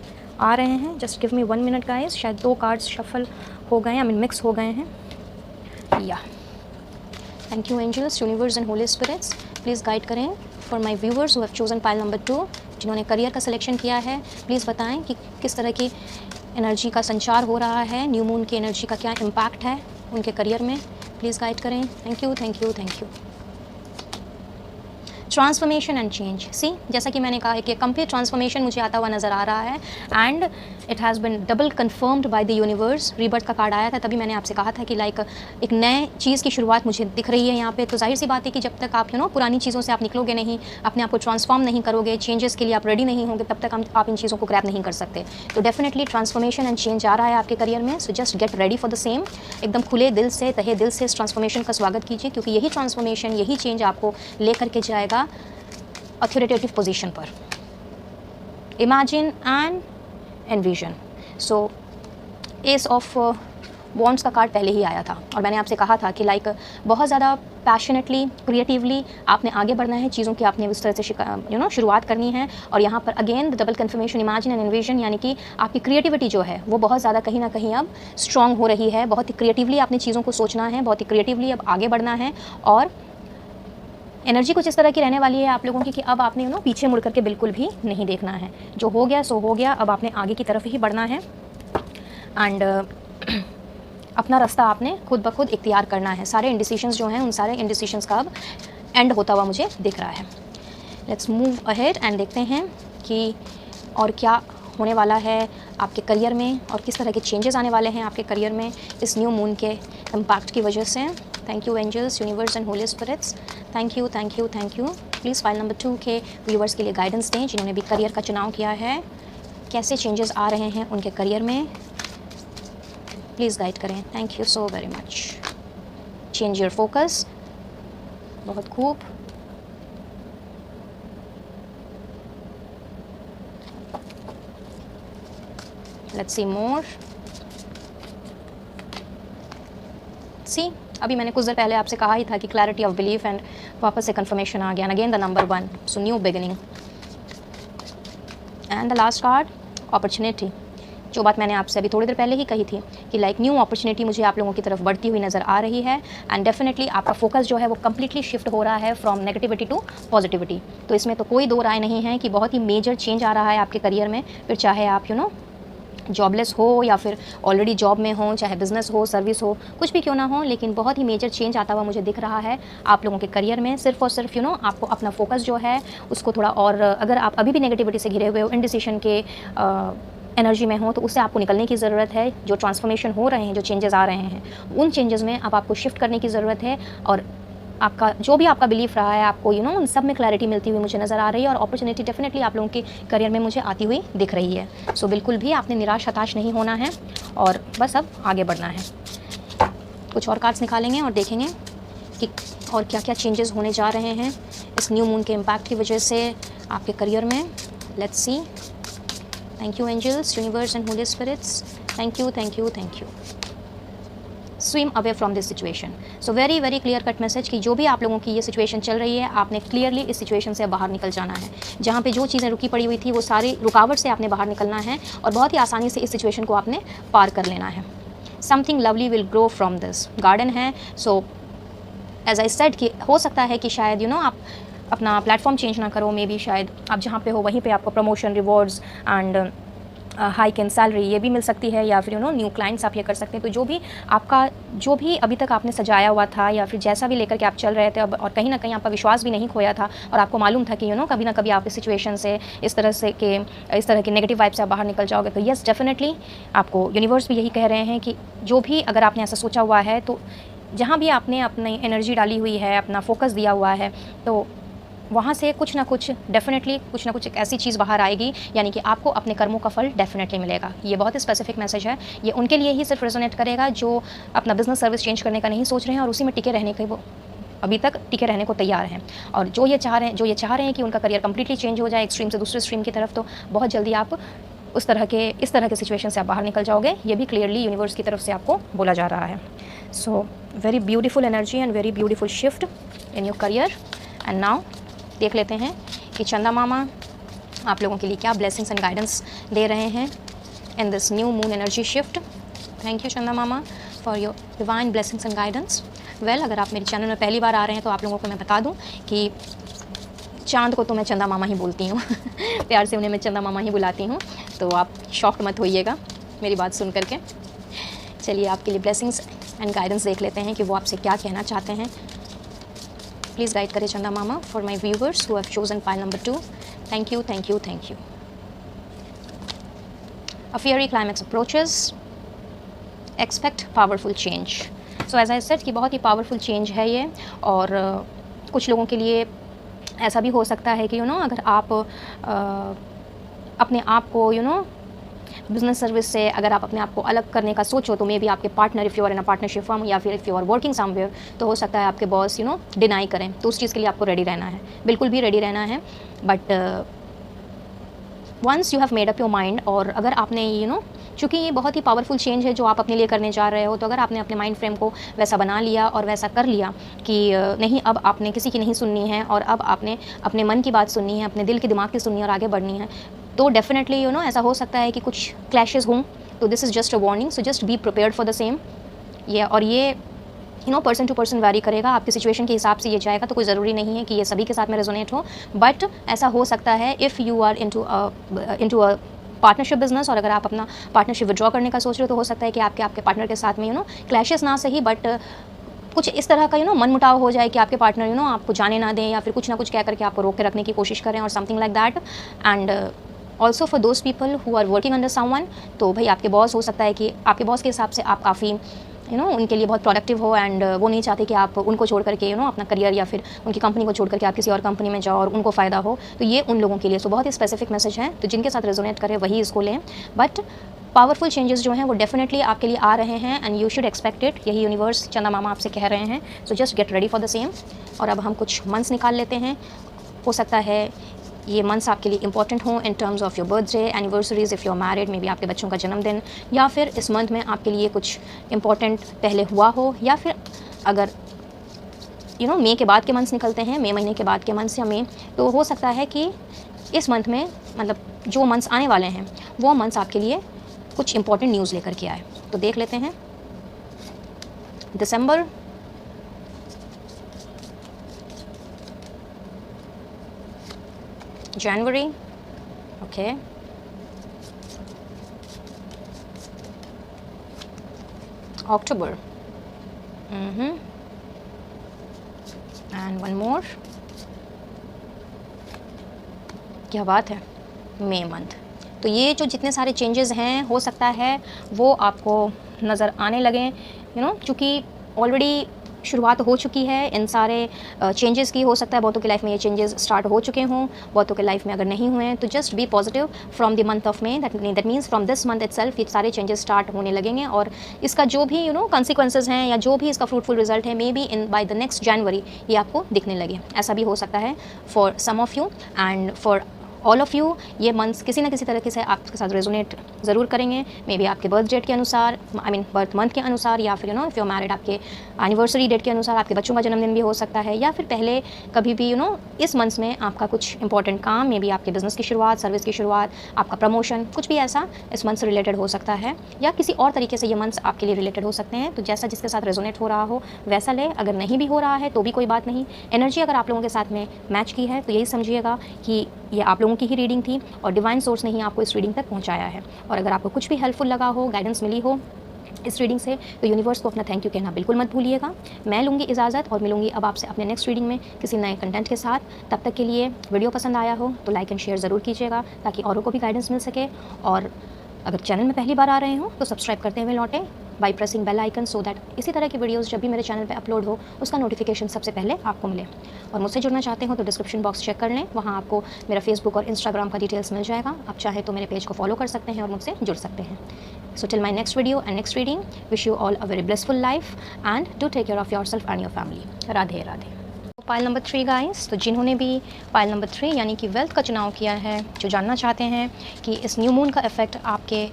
आ रहे हैं। Just give me 1 minute guys, शायद 2 कार्ड्स शफल हो गए हैं, आई मीन मिक्स हो गए हैं। या thank you angels, universe and holy spirits, please guide करें for my viewers who have chosen pile number 2, जिन्होंने करियर का सिलेक्शन किया है। प्लीज़ बताएं कि किस तरह की एनर्जी का संचार हो रहा है, न्यू मून की एनर्जी का क्या इम्पैक्ट है उनके करियर में। प्लीज़ गाइड करें। Thank you thank you thank you. Transformation and change, see जैसा कि मैंने कहा कि कंप्लीट ट्रांसफॉर्मेशन मुझे आता हुआ नज़र आ रहा है and it has been double confirmed by the universe. Rebirth का कार्ड आया था, तभी मैंने आपसे कहा था कि लाइक एक नए चीज़ की शुरुआत मुझे दिख रही है यहाँ पे। तो जाहिर सी बात है कि जब तक आप पुरानी चीज़ों से आप निकलोगे नहीं, अपने आप को ट्रांसफॉर्म नहीं करोगे, चेंजेस के लिए आप रेडी नहीं होंगे, तब तक आप इन चीज़ों को ग्रैब नहीं कर सकते। तो डेफिनेटली ट्रांसफॉर्मेशन एंड चेंज आ रहा है आपके करियर में। So just get ready for the same. एकदम खुले दिल से, तहे दिल से इस ट्रांसफॉर्मेशन का स्वागत कीजिए, क्योंकि यही ट्रांसफॉर्मेशन, यही चेंज आपको लेकर के जाएगा अथॉरिटेटिव पोजीशन पर। Imagine and envision. So S of wands का कार्ड पहले ही आया था और मैंने आपसे कहा था कि लाइक बहुत ज़्यादा पैशनेटली, क्रिएटिवली आपने आगे बढ़ना है, चीज़ों की आपने उस तरह से शुरुआत करनी है। और यहाँ पर again the double confirmation, imagine and envision, यानी कि आपकी क्रिएटिविटी जो है वो बहुत ज़्यादा कहीं ना कहीं अब स्ट्रॉन्ग हो रही है। बहुत ही क्रिएटिवली आपने चीज़ों को सोचना है, बहुत ही क्रिएटिवली अब आगे बढ़ना है। और एनर्जी कुछ इस तरह की रहने वाली है आप लोगों की कि अब आपने पीछे मुड़ करके बिल्कुल भी नहीं देखना है। जो हो गया सो हो गया, अब आपने आगे की तरफ ही बढ़ना है एंड अपना रास्ता आपने खुद ब खुद इख्तियार करना है। सारे इंडिसिशंस जो हैं, उन सारे इंडिसिशंस का अब एंड होता हुआ मुझे दिख रहा है। लेट्स मूव अहेड एंड देखते हैं कि और क्या होने वाला है आपके करियर में और किस तरह के चेंजेस आने वाले हैं आपके करियर में इस न्यू मून के इम्पैक्ट की वजह से। Thank you angels, universe and holy spirits, thank you thank you thank you. Please pile number 2 के व्यूवर्स के लिए गाइडेंस दें, जिन्होंने भी करियर का चुनाव किया है। कैसे चेंजेस आ रहे हैं उनके करियर में, प्लीज़ गाइड करें। Thank you so very much. Change your focus, बहुत खूब। लेट्स सी मोर। सी अभी मैंने कुछ देर पहले आपसे कहा ही था कि क्लैरिटी ऑफ बिलीफ एंड वापस से कंफर्मेशन आ गया। Again the number 1, so new beginning. And the last card opportunity. जो बात मैंने आपसे अभी थोड़ी देर पहले ही कही थी कि लाइक न्यू अपॉर्चुनिटी मुझे आप लोगों की तरफ बढ़ती हुई नज़र आ रही है एंड डेफिनेटली आपका फोकस जो है वो कम्प्लीटली शिफ्ट हो रहा है फ्रॉम नेगेटिविटी टू पॉजिटिविटी। तो इसमें तो कोई दो राय नहीं है कि बहुत ही मेजर चेंज आ रहा है आपके करियर में। फिर चाहे आप जॉबलेस हो या फिर ऑलरेडी जॉब में हो, चाहे बिजनेस हो, सर्विस हो, कुछ भी क्यों ना हो, लेकिन बहुत ही मेजर चेंज आता हुआ मुझे दिख रहा है आप लोगों के करियर में। सिर्फ और सिर्फ आपको अपना फोकस जो है उसको थोड़ा और, अगर आप अभी भी नेगेटिविटी से घिरे हुए हो, इनडिसीजन के एनर्जी में हो, तो उससे आपको निकलने की ज़रूरत है। जो ट्रांसफॉर्मेशन हो रहे हैं, जो चेंजेस आ रहे हैं, उन चेंजेस में अब आपको शिफ्ट करने की ज़रूरत है। और आपका जो भी आपका बिलीफ रहा है, आपको उन सब में क्लैरिटी मिलती हुई मुझे नज़र आ रही है और अपॉर्चुनिटी डेफिनेटली आप लोगों के करियर में मुझे आती हुई दिख रही है। सो बिल्कुल भी आपने निराश हताश नहीं होना है और बस अब आगे बढ़ना है। कुछ और कार्ड्स निकालेंगे और देखेंगे कि और क्या क्या चेंजेस होने जा रहे हैं इस न्यू मून के इम्पैक्ट की वजह से आपके करियर में। Let's see. Thank you angels, universe and holy spirits, thank you thank you thank you. Swim away from this situation. So very very clear cut message कि जो भी आप लोगों की ये सिचुएशन चल रही है, आपने क्लियरली इस सिचुएशन से बाहर निकल जाना है। जहाँ पे जो चीज़ें रुकी पड़ी हुई थी वो सारी रुकावट से आपने बाहर निकलना है और बहुत ही आसानी से इस सिचुएशन को आपने पार कर लेना है। Something lovely will grow from this. Garden है, सो एज आई सेड कि हो सकता है कि शायद आप अपना प्लेटफॉर्म चेंज ना करो, मे बी शायद आप जहाँ पे हो वहीं पे आपको promotion, rewards and hike in salary ये भी मिल सकती है, या फिर न्यू क्लाइंट्स आप ये कर सकते हैं। तो जो भी अभी तक आपने सजाया हुआ था या फिर जैसा भी लेकर के आप चल रहे थे, अब और कहीं ना कहीं आपका विश्वास भी नहीं खोया था और आपको मालूम था कि कभी ना कभी आप इस सिचुएशन से इस तरह के नेगेटिव वाइब से आप बाहर निकल जाओगे। तो येस, डेफिनेटली आपको यूनिवर्स भी यही कह रहे हैं कि जो भी अगर आपने ऐसा सोचा हुआ है, तो जहाँ भी आपने अपनी एनर्जी डाली हुई है, अपना फोकस दिया हुआ है, तो वहाँ से कुछ ना कुछ डेफिनेटली कुछ ना कुछ एक ऐसी चीज़ बाहर आएगी, यानी कि आपको अपने कर्मों का फल डेफिनेटली मिलेगा। ये बहुत ही स्पेसिफिक मैसेज है। ये उनके लिए ही सिर्फ रेजोनेट करेगा जो अपना बिजनेस सर्विस चेंज करने का नहीं सोच रहे हैं और उसी में टिके रहने के वो अभी तक टिके रहने को तैयार हैं, और जो ये चाह रहे हैं कि उनका करियर कंप्लीटली चेंज हो जाए एक स्ट्रीम से दूसरे स्ट्रीम की तरफ, तो बहुत जल्दी आप इस तरह के सिचुएशन से आप बाहर निकल जाओगे। ये भी क्लियरली यूनिवर्स की तरफ से आपको बोला जा रहा है। सो very beautiful energy and very beautiful shift in your career. And now देख लेते हैं कि चंदा मामा आप लोगों के लिए क्या ब्लेसिंग्स एंड गाइडेंस दे रहे हैं in this new moon energy shift. Thank you चंदा मामा for your divine blessings and guidance. Well, अगर आप मेरे चैनल में पहली बार आ रहे हैं तो आप लोगों को मैं बता दूं कि चांद को तो मैं चंदा मामा ही बोलती हूँ प्यार से उन्हें मैं चंदा मामा ही बुलाती हूँ, तो आप शॉक्ड मत होइएगा मेरी बात सुन करके। चलिए आपके लिए ब्लेसिंग्स एंड गाइडेंस देख लेते हैं कि वो आपसे क्या कहना चाहते हैं। प्लीज़ गाइड करें चंदा मामा for my viewers who have chosen pile number 2। Thank you, thank you, thank you. A fiery climax approaches, expect powerful change. So as I said कि बहुत ही पावरफुल चेंज है ये, और कुछ लोगों के लिए ऐसा भी हो सकता है कि अगर आप अपने आप को बिजनेस सर्विस से अगर आप अपने आप को अलग करने का सोचो, तो मे बी आपके partner, if you are in a partnership firm या फिर if you are working somewhere, तो हो सकता है आपके बॉस डिनाई करें। तो उस चीज़ के लिए आपको रेडी रहना है, बिल्कुल भी रेडी रहना है। But once you have made up your mind, और अगर आपने चूँकि ये बहुत ही पावरफुल चेंज है जो आप अपने लिए करने जा रहे हो, तो अगर आपने अपने माइंड फ्रेम को वैसा बना लिया और वैसा कर लिया कि नहीं, अब आपने किसी की नहीं सुननी है और अब आपने अपने मन की बात सुननी है, अपने दिल के दिमाग की सुननी है और आगे बढ़नी है, तो डेफिनेटली ऐसा हो सकता है कि कुछ क्लैशेस हों। तो this is just a warning, so just be prepared for the same. ये पर्सन टू पर्सन वैरी करेगा, आपकी सिचुएशन के हिसाब से ये जाएगा, तो कोई ज़रूरी नहीं है कि ये सभी के साथ में रेजोनेट हो। बट ऐसा हो सकता है if you are into a partnership business, और अगर आप अपना पार्टनरशिप विड्रॉ करने का सोच रहे हो, तो हो सकता है कि आपके पार्टनर के साथ में क्लैशेस ना सही, बट कुछ इस तरह का मन मुटाव हो जाए कि आपके पार्टनर आपको जाने ना दें, या फिर कुछ ना कुछ कह करके आपको रोक के रखने की कोशिश करें, और something like that. And also for those people who are working under someone, तो भाई आपके बॉस हो सकता है कि आपके बॉस के हिसाब से आप काफ़ी उनके लिए बहुत प्रोडक्टिव हो, एंड वो नहीं चाहते कि आप उनको छोड़ करके अपना करियर या फिर उनकी कंपनी को छोड़ करके आप किसी और कंपनी में जाओ और उनको फ़ायदा हो। तो ये उन लोगों के लिए बहुत ही स्पेसिफिक मैसेज है, तो जिनके साथ रेजोनेट करे वही इसको लें। बट पावरफुल चेंजेस जो हैं वो डेफिनेटली आपके लिए आ रहे हैं, and you should expect it. यही यूनिवर्स चंदा मामा आपसे कह रहे हैं। So just get ready for the same. और अब हम कुछ मंथ्स निकाल लेते हैं। हो सकता है ये मंथ्स आपके लिए इंपॉर्टेंट हों in terms of your birthday, anniversaries, if you are married, may be आपके बच्चों का जन्मदिन, या फिर इस मंथ में आपके लिए कुछ इंपॉर्टेंट पहले हुआ हो, या फिर अगर मई के बाद के मंथ्स निकलते हैं, मई महीने के बाद के मंथ्स या मई, तो हो सकता है कि इस मंथ में, मतलब जो मंथ्स आने वाले हैं वो मंथ्स आपके लिए कुछ इंपॉर्टेंट न्यूज़ लेकर के आए। तो देख लेते हैं। December, January, okay, October, and one more, क्या बात है, मई मंथ। तो ये जो जितने सारे चेंजेस हैं, हो सकता है वो आपको नज़र आने लगें, चूँकि ऑलरेडी शुरुआत हो चुकी है इन सारे चेंजेस की। हो सकता है बहुतों की लाइफ में ये चेंजेस स्टार्ट हो चुके हों, बहुतों के लाइफ में अगर नहीं हुए हैं, तो just be positive from the month of May, that means from this month itself ये सारे चेंजेस स्टार्ट होने लगेंगे, और इसका जो भी कॉन्सिक्वेंसेज हैं या जो भी इसका फ्रूटफुल रिजल्ट है, maybe in by the next January ये आपको दिखने लगे। ऐसा भी हो सकता है for some of you, and for all of you ये मंथ्स किसी ना किसी तरीके से आपके साथ रेजोनेट ज़रूर करेंगे। मे बी आपके बर्थ डेट के अनुसार, आई मीन बर्थ मंथ के अनुसार, या फिर इफ़ यू मैरिड आपके एनिवर्सरी डेट के अनुसार, आपके बच्चों का जन्मदिन भी हो सकता है, या फिर पहले कभी भी इस मंथ्स में आपका कुछ इंपॉर्टेंट काम, मे बी आपके बिज़नेस की शुरुआत, सर्विस की शुरुआत, आपका प्रमोशन, कुछ भी ऐसा इस मंथ से रिलेटेड हो सकता है, या किसी और तरीके से ये मंथ्स आपके लिए रिलेटेड हो सकते हैं। तो जैसा जिसके साथ रेजोनेट हो रहा हो वैसा ले। अगर नहीं भी हो रहा है तो भी कोई बात नहीं। एनर्जी अगर आप लोगों के साथ में मैच की है तो यही समझिएगा कि ये आप लोगों की ही रीडिंग थी और डिवाइन सोर्स ने ही आपको इस रीडिंग तक पहुंचाया है। और अगर आपको कुछ भी हेल्पफुल लगा हो, गाइडेंस मिली हो इस रीडिंग से, तो यूनिवर्स को अपना थैंक यू कहना बिल्कुल मत भूलिएगा। मैं लूँगी इजाज़त और मिलूँगी अब आपसे अपने नेक्स्ट रीडिंग में किसी नए कंटेंट के साथ। तब तक के लिए वीडियो पसंद आया हो तो लाइक एंड शेयर ज़रूर कीजिएगा ताकि औरों को भी गाइडेंस मिल सके। और अगर चैनल में पहली बार आ रहे हो तो सब्सक्राइब करते हुए लौटें by pressing bell icon, so that इसी तरह की वीडियोस जब भी मेरे चैनल पे अपलोड हो उसका नोटिफिकेशन सबसे पहले आपको मिले। और मुझसे जुड़ना चाहते हो तो डिस्क्रिप्शन बॉक्स चेक कर लें, वहाँ आपको मेरा फेसबुक और इंस्टाग्राम का डिटेल्स मिल जाएगा। आप चाहे तो मेरे पेज को फॉलो कर सकते हैं और मुझसे जुड़ सकते हैं। So till my next video and next reading, wish you all a very blessful life and do take care of yourself and your family. Radhe Radhe. Pile number 3 guys, तो जिन्होंने भी पाइल नंबर 3 यानी कि वेल्थ का चुनाव किया है, जो जानना चाहते हैं कि इस न्यू मून का इफेक्ट आपके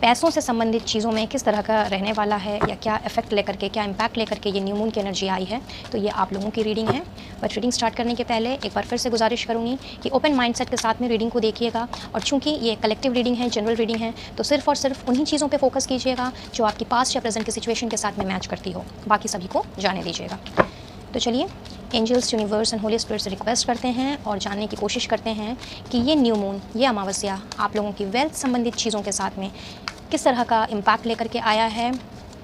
पैसों से संबंधित चीज़ों में किस तरह का रहने वाला है, या क्या इफेक्ट लेकर के, क्या इम्पैक्ट लेकर के ये न्यू मून की एनर्जी आई है, तो ये आप लोगों की रीडिंग है। बट रीडिंग स्टार्ट करने के पहले एक बार फिर से गुजारिश करूँगी कि ओपन माइंडसेट के साथ में रीडिंग को देखिएगा। और चूंकि ये कलेक्टिव रीडिंग है, जनरल रीडिंग है, तो सिर्फ और सिर्फ उन्हीं चीज़ों पर फोकस कीजिएगा जो आपकी पास्ट या प्रेजेंट की सिचुएशन के साथ में मैच करती हो, बाकी सभी को जाने दीजिएगा। तो चलिए, angels, universe and holy spirit से रिक्वेस्ट करते हैं और जानने की कोशिश करते हैं कि ये न्यू मून, ये अमावस्या आप लोगों की वेल्थ संबंधित चीज़ों के साथ में किस तरह का इम्पैक्ट लेकर के आया है,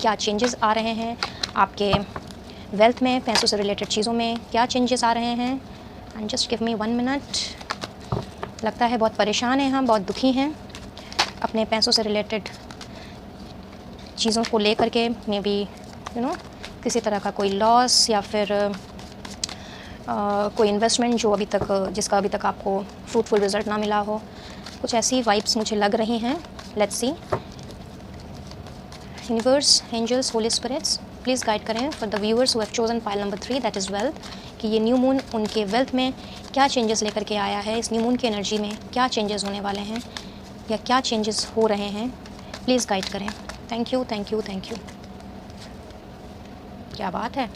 क्या चेंजेस आ रहे हैं आपके वेल्थ में, पैसों से रिलेटेड चीज़ों में क्या चेंजेस आ रहे हैं। And just give me 1 minute. लगता है बहुत परेशान हैं हम, बहुत दुखी हैं अपने पैसों से रिलेटेड चीज़ों को लेकर के। मे बी किसी तरह का कोई लॉस, या फिर कोई इन्वेस्टमेंट जो जिसका अभी तक आपको फ्रूटफुल रिजल्ट ना मिला हो। कुछ ऐसी वाइब्स मुझे लग रही हैं। Let's see. Universe, angels, holy spirits, please guide करें for the viewers who have chosen pile number 3 that is wealth, कि ये न्यू मून उनके वेल्थ में क्या चेंजेस लेकर के आया है, इस न्यू मून की एनर्जी में क्या चेंजेस होने वाले हैं या क्या चेंजेस हो रहे हैं। प्लीज़ गाइड करें। Thank you, thank you, thank you. क्या बात है।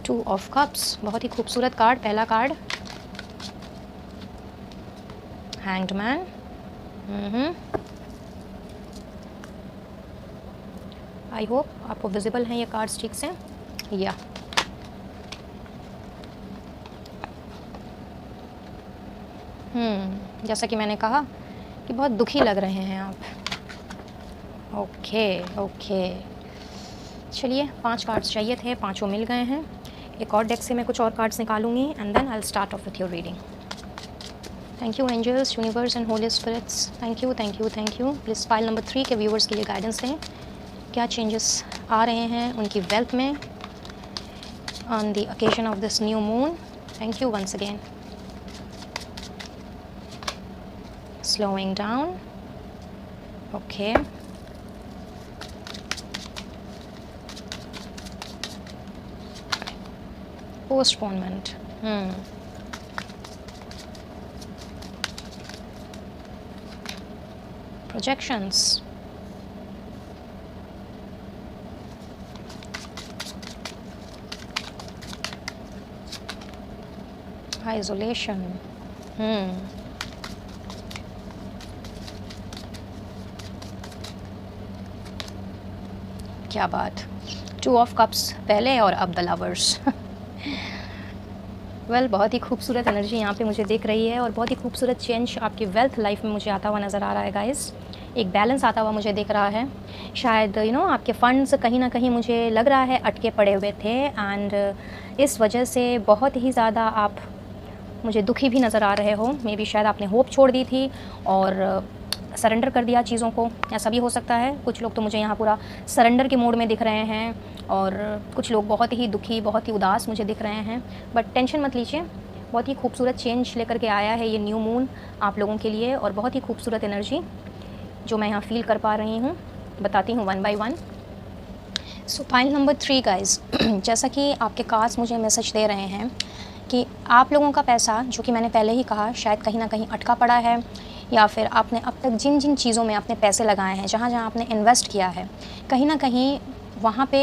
2 ऑफ कप्स, बहुत ही खूबसूरत कार्ड, पहला card. Hanged man. I hope आपको विजिबल हैं ये कार्ड्स ठीक से। या जैसा कि मैंने कहा कि बहुत दुखी लग रहे हैं आप। ओके ओके, चलिए 5 कार्ड्स चाहिए थे, 5 मिल गए हैं। एक और डेक से मैं कुछ और कार्ड्स निकालूंगी and then I will start off with your reading. Thank you angels, universe and holy spirits, thank you, thank you, thank you. Please pile number 3 के व्यूवर्स के लिए गाइडेंस दें। क्या चेंजेस आ रहे हैं उनकी वेल्थ में on the occasion of this new moon. Thank you once again. Slowing down. Okay, postponement. Projections. Isolation. क्या बात। 2 ऑफ कप्स पहले और अब द लवर्स। वेल, बहुत ही खूबसूरत एनर्जी यहाँ पे मुझे दिख रही है और बहुत ही खूबसूरत चेंज आपकी वेल्थ लाइफ में मुझे आता हुआ नज़र आ रहा है गाइस। एक बैलेंस आता हुआ मुझे दिख रहा है। शायद आपके फंड्स कहीं ना कहीं मुझे लग रहा है अटके पड़े हुए थे, एंड इस वजह से बहुत ही ज़्यादा आप मुझे दुखी भी नज़र आ रहे हो। मे बी शायद आपने होप छोड़ दी थी और सरेंडर कर दिया चीज़ों को, ऐसा भी हो सकता है। कुछ लोग तो मुझे यहाँ पूरा सरेंडर के मोड में दिख रहे हैं और कुछ लोग बहुत ही दुखी, बहुत ही उदास मुझे दिख रहे हैं। बट टेंशन मत लीजिए, बहुत ही खूबसूरत चेंज लेकर के आया है ये न्यू मून आप लोगों के लिए, और बहुत ही खूबसूरत एनर्जी जो मैं यहाँ फील कर पा रही हूँ। बताती हूँ 1 by 1। So point number 3 guys, जैसा कि आपके कार्ड्स मुझे मैसेज दे रहे हैं कि आप लोगों का पैसा, जो कि मैंने पहले ही कहा, शायद कहीं ना कहीं अटका पड़ा है, या फिर आपने अब तक जिन जिन चीज़ों में अपने पैसे लगाए हैं, जहाँ जहाँ आपने इन्वेस्ट किया है, कहीं ना कहीं वहाँ पे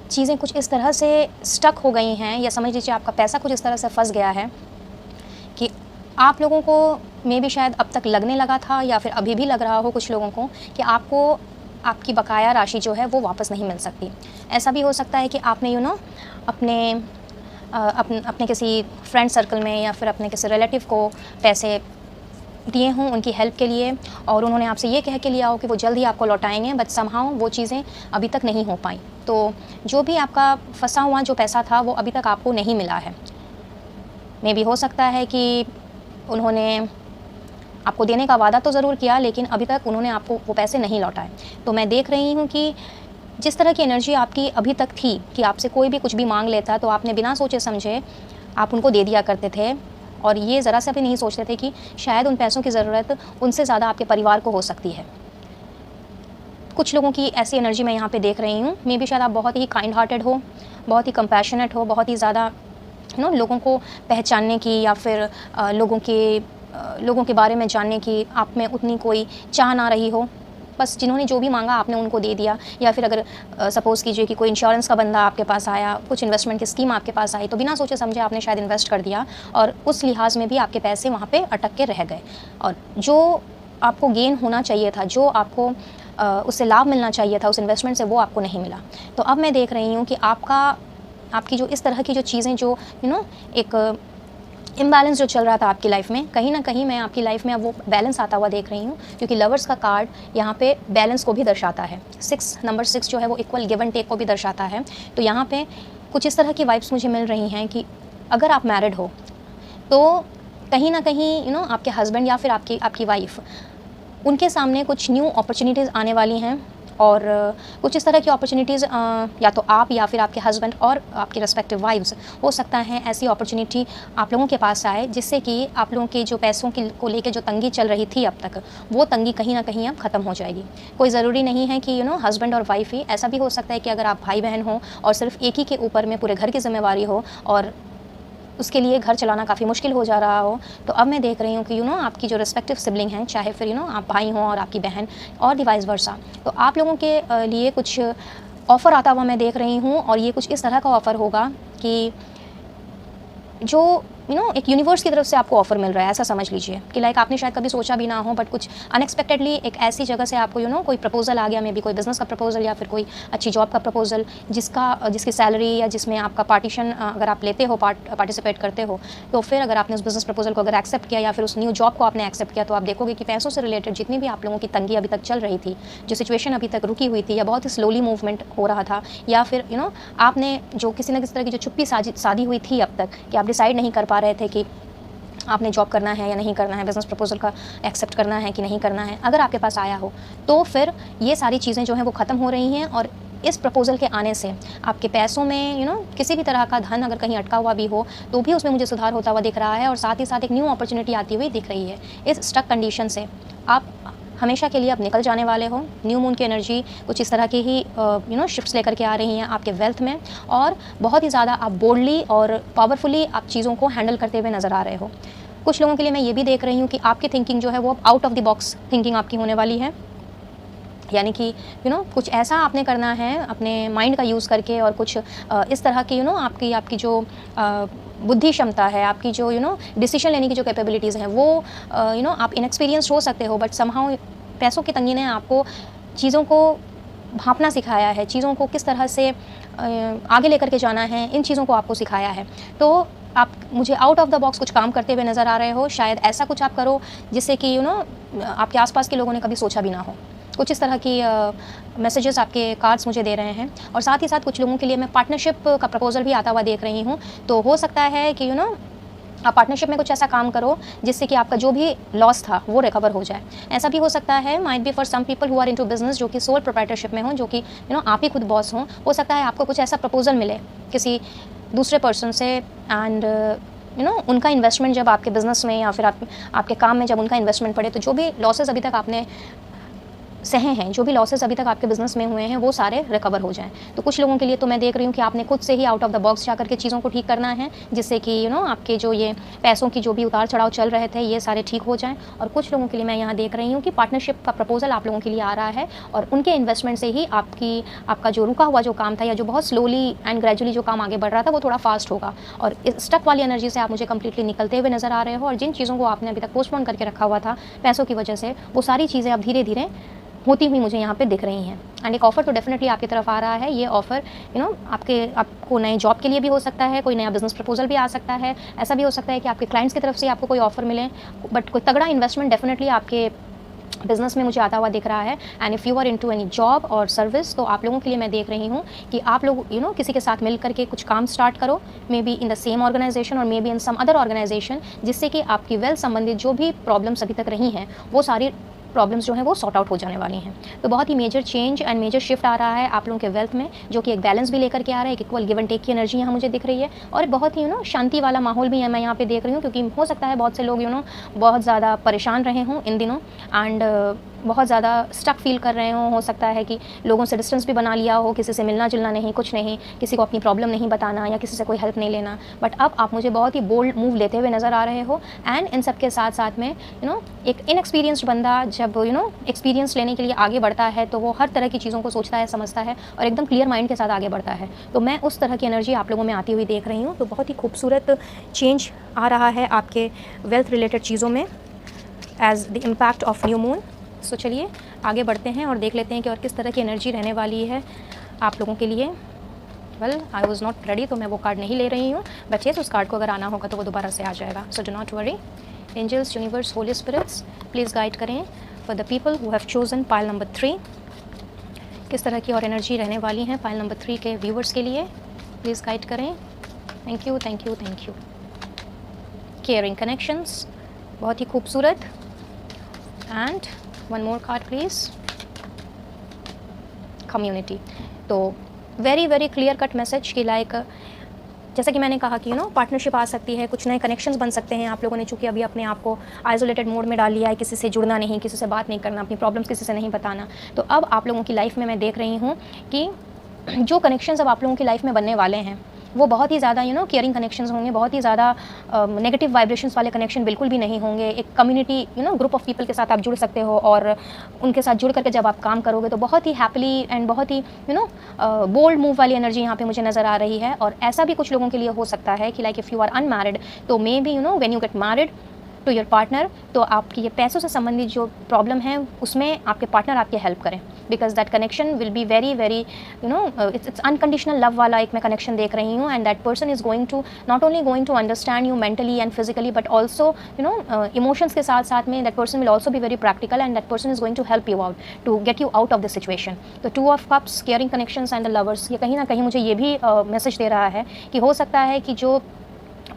चीज़ें कुछ इस तरह से स्टक हो गई हैं, या समझ लीजिए आपका पैसा कुछ इस तरह से फंस गया है कि आप लोगों को मे भी शायद अब तक लगने लगा था, या फिर अभी भी लग रहा हो कुछ लोगों को कि आपको आपकी बकाया राशि जो है वो वापस नहीं मिल सकती। ऐसा भी हो सकता है कि आपने अपने अपने किसी फ्रेंड सर्कल में या फिर अपने किसी रिलेटिव को पैसे दिए हों उनकी हेल्प के लिए, और उन्होंने आपसे ये कह के लिया हो कि वो जल्द ही आपको लौटाएंगे, बट समहाउ वो चीज़ें अभी तक नहीं हो पाई। तो जो भी आपका फंसा हुआ जो पैसा था वो अभी तक आपको नहीं मिला है। मे भी हो सकता है कि उन्होंने आपको देने का वादा तो ज़रूर किया, लेकिन अभी तक उन्होंने आपको वो पैसे नहीं लौटाए। तो मैं देख रही हूँ कि जिस तरह की एनर्जी आपकी अभी तक थी कि आपसे कोई भी कुछ भी मांग लेता तो आपने बिना सोचे समझे आप उनको दे दिया करते थे, और ये ज़रा सा भी नहीं सोचते थे कि शायद उन पैसों की ज़रूरत उनसे ज़्यादा आपके परिवार को हो सकती है। कुछ लोगों की ऐसी एनर्जी मैं यहाँ पे देख रही हूँ। मे बी शायद आप बहुत ही काइंड हार्टेड हो, बहुत ही कंपैशनेट हो, बहुत ही ज़्यादा लोगों को पहचानने की या फिर लोगों के बारे में जानने की आप में उतनी कोई चाह ना रही हो। बस जिन्होंने जो भी मांगा आपने उनको दे दिया, या फिर अगर सपोज़ कीजिए कि कोई इंश्योरेंस का बंदा आपके पास आया, कुछ इन्वेस्टमेंट की स्कीम आपके पास आई, तो बिना सोचे समझे आपने शायद इन्वेस्ट कर दिया, और उस लिहाज में भी आपके पैसे वहाँ पे अटक के रह गए, और जो आपको गेन होना चाहिए था, जो आपको उससे लाभ मिलना चाहिए था उस इन्वेस्टमेंट से, वो आपको नहीं मिला। तो अब मैं देख रही हूँ कि आपकी जो इस तरह की जो चीज़ें जो एक इम्बैलेंस जो चल रहा था आपकी लाइफ में, कहीं ना कहीं मैं आपकी लाइफ में अब वो बैलेंस आता हुआ देख रही हूँ, क्योंकि लवर्स का कार्ड यहाँ पे बैलेंस को भी दर्शाता है। नंबर 6 जो है वो इक्वल गिव एंड टेक को भी दर्शाता है। तो यहाँ पे कुछ इस तरह की वाइब्स मुझे मिल रही हैं कि अगर आप मैरिड हो तो कहीं ना कहीं आपके हस्बैंड या फिर आपकी वाइफ, उनके सामने कुछ न्यू अपॉर्चुनिटीज़ आने वाली हैं, और कुछ इस तरह की अपॉर्चुनिटीज़ या तो आप या फिर आपके हस्बैंड और आपके रेस्पेक्टिव वाइफ्स, हो सकता है ऐसी अपॉर्चुनिटी आप लोगों के पास आए जिससे कि आप लोगों के जो पैसों को लेके जो तंगी चल रही थी अब तक, वो तंगी कहीं ना कहीं अब ख़त्म हो जाएगी। कोई ज़रूरी नहीं है कि हस्बैंड और वाइफ ही, ऐसा भी हो सकता है कि अगर आप भाई बहन हो और सिर्फ एक ही के ऊपर में पूरे घर की जिम्मेवारी हो और उसके लिए घर चलाना काफ़ी मुश्किल हो जा रहा हो, तो अब मैं देख रही हूँ कि आपकी जो रिस्पेक्टिव सिबलिंग हैं, चाहे फिर आप भाई हों और आपकी बहन, और दी वाइस वर्सा, तो आप लोगों के लिए कुछ ऑफ़र आता हुआ मैं देख रही हूँ। और ये कुछ इस तरह का ऑफ़र होगा कि जो एक यूनिवर्स की तरफ से आपको ऑफर मिल रहा है, ऐसा समझ लीजिए कि लाइक आपने शायद कभी सोचा भी ना हो, बट कुछ अनएक्सपेक्टेडली एक ऐसी जगह से आपको कोई प्रपोजल आ गया, मे बी कोई बिज़नेस का प्रपोजल या फिर कोई अच्छी जॉब का प्रपोजल, जिसकी सैलरी या जिसमें आपका पार्टीशन अगर आप लेते हो, पार्टिसिपेट करते हो, तो फिर अगर आपने उस बिज़नेस प्रपोजल को अगर एक्सेप्ट किया या फिर उस न्यू जॉब को आपने एक्सेप्ट किया, तो आप देखोगे कि पैसों से रिलेटेड जितनी भी आप लोगों की तंगी अभी तक चल रही थी, जो सिचुएशन अभी तक रुकी हुई थी या बहुत ही स्लोली मूवमेंट हो रहा था, या फिर आपने जो किसी न किसी तरह की जो चुप्पी साधी हुई थी अब तक कि आप डिसाइड नहीं कर पा रहे थे कि आपने जॉब करना है या नहीं करना है, बिज़नेस प्रपोजल का एक्सेप्ट करना है कि नहीं करना है, अगर आपके पास आया हो तो फिर ये सारी चीज़ें जो हैं वो ख़त्म हो रही हैं। और इस प्रपोजल के आने से आपके पैसों में किसी भी तरह का धन अगर कहीं अटका हुआ भी हो तो भी उसमें मुझे सुधार होता हुआ दिख रहा है, और साथ ही साथ एक न्यू अपॉर्चुनिटी आती हुई दिख रही है। इस स्टक कंडीशन से आप हमेशा के लिए अब निकल जाने वाले हो। न्यू मून की एनर्जी कुछ इस तरह की ही शिफ्ट्स लेकर के आ रही हैं आपके वेल्थ में, और बहुत ही ज़्यादा आप बोल्डली और पावरफुली आप चीज़ों को हैंडल करते हुए नज़र आ रहे हो। कुछ लोगों के लिए मैं ये भी देख रही हूँ कि आपकी थिंकिंग जो है वो out of the box thinking आपकी होने वाली है, यानी कि कुछ ऐसा आपने करना है अपने माइंड का यूज़ करके, और कुछ इस तरह की आपकी जो बुद्धि क्षमता है, आपकी जो डिसीजन लेने की जो कैपेबिलिटीज़ हैं, वो आप इनएक्सपीरियंस्ड हो सकते हो, बट समहाउ पैसों की तंगी ने आपको चीज़ों को भांपना सिखाया है, चीज़ों को किस तरह से आगे लेकर के जाना है, इन चीज़ों को आपको सिखाया है। तो आप मुझे आउट ऑफ द बॉक्स कुछ काम करते हुए नज़र आ रहे हो। शायद ऐसा कुछ आप करो जिससे कि आपके आसपास के लोगों ने कभी सोचा भी ना हो। कुछ इस तरह की मैसेजेस आपके कार्ड्स मुझे दे रहे हैं, और साथ ही साथ कुछ लोगों के लिए मैं पार्टनरशिप का प्रपोजल भी आता हुआ देख रही हूँ। तो हो सकता है कि आप पार्टनरशिप में कुछ ऐसा काम करो जिससे कि आपका जो भी लॉस था वो रिकवर हो जाए। ऐसा भी हो सकता है, might be for some people who are into business, जो कि सोल प्रोप्राइटरशिप में हो, जो कि आप ही खुद बॉस हों। हो सकता है आपको कुछ ऐसा प्रपोजल मिले किसी दूसरे पर्सन से, एंड उनका इन्वेस्टमेंट जब आपके बिज़नेस में या फिर आपके काम में जब उनका इन्वेस्टमेंट पड़े, तो जो भी लॉसेस अभी तक आपने सहे हैं, जो भी लॉसेस अभी तक आपके बिजनेस में हुए हैं वो सारे रिकवर हो जाएं। तो कुछ लोगों के लिए तो मैं देख रही हूँ कि आपने खुद से ही आउट ऑफ द बॉक्स जा करके चीज़ों को ठीक करना है, जिससे कि आपके जो ये पैसों की जो भी उतार चढ़ाव चल रहे थे ये सारे ठीक हो जाएं। और कुछ लोगों के लिए मैं यहाँ देख रही हूँ कि पार्टनरशिप का प्रपोजल आप लोगों के लिए आ रहा है, और उनके इन्वेस्टमेंट से ही आपका जो रुका हुआ जो काम था, या जो बहुत स्लोली एंड ग्रेजुअली जो काम आगे बढ़ रहा था, वो थोड़ा फास्ट होगा। और इस स्टक वाली एनर्जी से आप मुझे कंप्लीटली निकलते हुए नजर आ रहे हो, और जिन चीज़ों को आपने अभी तक पोस्टपोन करके रखा हुआ था पैसों की वजह से, वो सारी चीज़ें अब धीरे धीरे होती हुई मुझे यहाँ पे दिख रही हैं। एंड एक ऑफ़र तो डेफिनेटली आपकी तरफ आ रहा है। ये ऑफ़र आपको नए जॉब के लिए भी हो सकता है, कोई नया बिजनेस प्रपोजल भी आ सकता है। ऐसा भी हो सकता है कि आपके क्लाइंट्स की तरफ से आपको कोई ऑफ़र मिले, बट कोई तगड़ा इन्वेस्टमेंट डेफिनेटली आपके बिजनेस में मुझे आता हुआ दिख रहा है। And if you are into any job और सर्विस, तो आप लोगों के लिए मैं देख रही हूँ कि आप लोग किसी के साथ मिल करके कुछ काम स्टार्ट करो, maybe in the same organisation और maybe in some other organisation, जिससे कि आपकी वेल्थ संबंधित जो भी प्रॉब्लम्स अभी तक रही हैं वो सारी प्रॉब्लम्स जो हैं वो सॉर्ट आउट हो जाने वाली हैं। तो बहुत ही major change and major shift आ रहा है आप लोगों के वेल्थ में, जो कि एक बैलेंस भी लेकर के आ रहा है, एक इक्वल गिव एंड टेक की एनर्जी यहाँ मुझे दिख रही है, और बहुत ही शांति वाला माहौल भी है मैं यहाँ पे देख रही हूँ। क्योंकि हो सकता है बहुत से लोग बहुत ज़्यादा परेशान रहे हों इन दिनों, एंड बहुत ज़्यादा स्टक फील कर रहे हो सकता है कि लोगों से डिस्टेंस भी बना लिया हो, किसी से मिलना जुलना नहीं, कुछ नहीं, किसी को अपनी प्रॉब्लम नहीं बताना या किसी से कोई हेल्प नहीं लेना। बट अब आप मुझे बहुत ही बोल्ड मूव लेते हुए नज़र आ रहे हो। एंड इन सब के साथ साथ में एक इनएक्सपीरियंस्ड बंदा जब एक्सपीरियंस लेने के लिए आगे बढ़ता है, तो वो हर तरह की चीज़ों को सोचता है, समझता है, और एकदम क्लियर माइंड के साथ आगे बढ़ता है। तो मैं उस तरह की एनर्जी आप लोगों में आती हुई देख रही हूँ। तो बहुत ही खूबसूरत चेंज आ रहा है आपके वेल्थ रिलेटेड चीज़ों में as the impact of new moon. So चलिए आगे बढ़ते हैं और देख लेते हैं कि और किस तरह की एनर्जी रहने वाली है आप लोगों के लिए। Well, I was not ready, तो मैं वो कार्ड नहीं ले रही हूँ, बट येस उस कार्ड को अगर आना होगा तो वो दोबारा से आ जाएगा। So do not worry. Angels, universe, holy spirits, please guide करें for the people who have chosen pile number 3। किस तरह की और एनर्जी रहने वाली है पाइल नंबर 3 के व्यूवर्स के लिए, प्लीज़ गाइड करें। Thank you, thank you, thank you. Caring connections, बहुत ही खूबसूरत। And one more card please, community. तो very very clear cut message कि लाइक जैसा कि मैंने कहा कि पार्टनरशिप आ सकती है, कुछ नए कनेक्शंस बन सकते हैं आप लोगों ने, चूँकि अभी अपने आप को आइसोलेटेड मोड में डाल लिया है, किसी से जुड़ना नहीं, किसी से बात नहीं करना, अपनी प्रॉब्लम्स किसी से नहीं बताना। तो अब आप लोगों की लाइफ में मैं देख रही हूँ कि जो कनेक्शंस अब आप लोगों की लाइफ में बनने वाले हैं वो बहुत ही ज़्यादा केयरिंग कनेक्शंस होंगे, बहुत ही ज़्यादा नेगेटिव वाइब्रेशंस वाले कनेक्शन बिल्कुल भी नहीं होंगे। एक कम्युनिटी ग्रुप ऑफ पीपल के साथ आप जुड़ सकते हो, और उनके साथ जुड़ करके जब आप काम करोगे तो बहुत ही हैप्पीली एंड बहुत ही बोल्ड मूव वाली एनर्जी यहाँ पे मुझे नज़र आ रही है। और ऐसा भी कुछ लोगों के लिए हो सकता है कि like if you are unmarried, तो may be when you get married to your partner, तो आपकी ये पैसों से संबंधित जो प्रॉब्लम है उसमें आपके पार्टनर आपकी हेल्प करें, because that connection will be very very it's unconditional love वाला एक मैं कनेक्शन देख रही हूँ। And that person is going to not only going to understand you mentally and physically, but also emotions के साथ साथ में that person will also be very practical, and that person is going to help you out to get you out of the situation. तो 2 of cups, caring connections and the lovers, ये कहीं ना कहीं मुझे ये भी मैसेज दे रहा है कि हो सकता है कि जो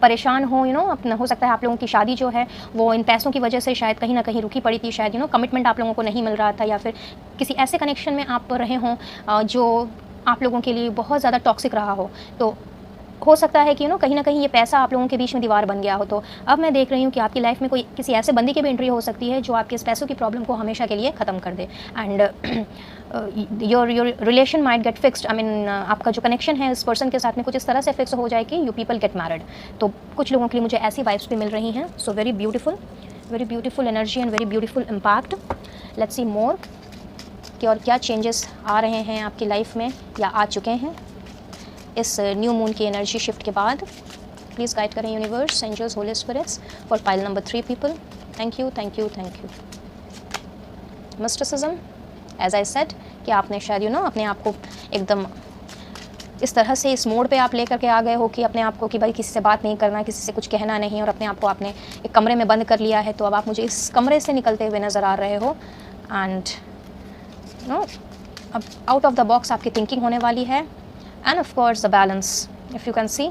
परेशान हो अपना, हो सकता है आप लोगों की शादी जो है वो इन पैसों की वजह से शायद कहीं ना कहीं रुकी पड़ी थी, शायद कमिटमेंट आप लोगों को नहीं मिल रहा था, या फिर किसी ऐसे कनेक्शन में आप रहे हों जो आप लोगों के लिए बहुत ज़्यादा टॉक्सिक रहा हो। तो हो सकता है कि कहीं ना कहीं ये पैसा आप लोगों के बीच में दीवार बन गया हो। तो अब मैं देख रही हूँ कि आपकी लाइफ में कोई किसी ऐसे बंदे की भी एंट्री हो सकती है जो आपके इस पैसों की प्रॉब्लम को हमेशा के लिए ख़त्म कर दे। And your relation might get fixed, I mean आपका जो कनेक्शन है इस पर्सन के साथ में कुछ इस तरह से फिक्स हो जाए कि यू पीपल गेट मैरिड। तो कुछ लोगों के लिए मुझे ऐसी वाइब्स भी मिल रही हैं। So very beautiful energy and very beautiful impact. Let's see more कि और क्या चेंजेस आ रहे हैं आपकी लाइफ में या आ चुके हैं इस न्यू मून की एनर्जी शिफ्ट के बाद। प्लीज़ गाइड करें universe, angels, holy spirits for pile number 3 people. Thank you, thank you, thank you. Mysticism, as I said कि आपने शायद अपने आप को एकदम इस तरह से इस मोड पे आप लेकर के आ गए हो कि अपने आप को कि भाई किसी से बात नहीं करना, किसी से कुछ कहना नहीं, और अपने आप को आपने एक कमरे में बंद कर लिया है। तो अब आप मुझे इस कमरे से निकलते हुए नज़र आ रहे हो। एंड अब आउट ऑफ द बॉक्स आपकी थिंकिंग होने वाली है। End of course the balance, if you can see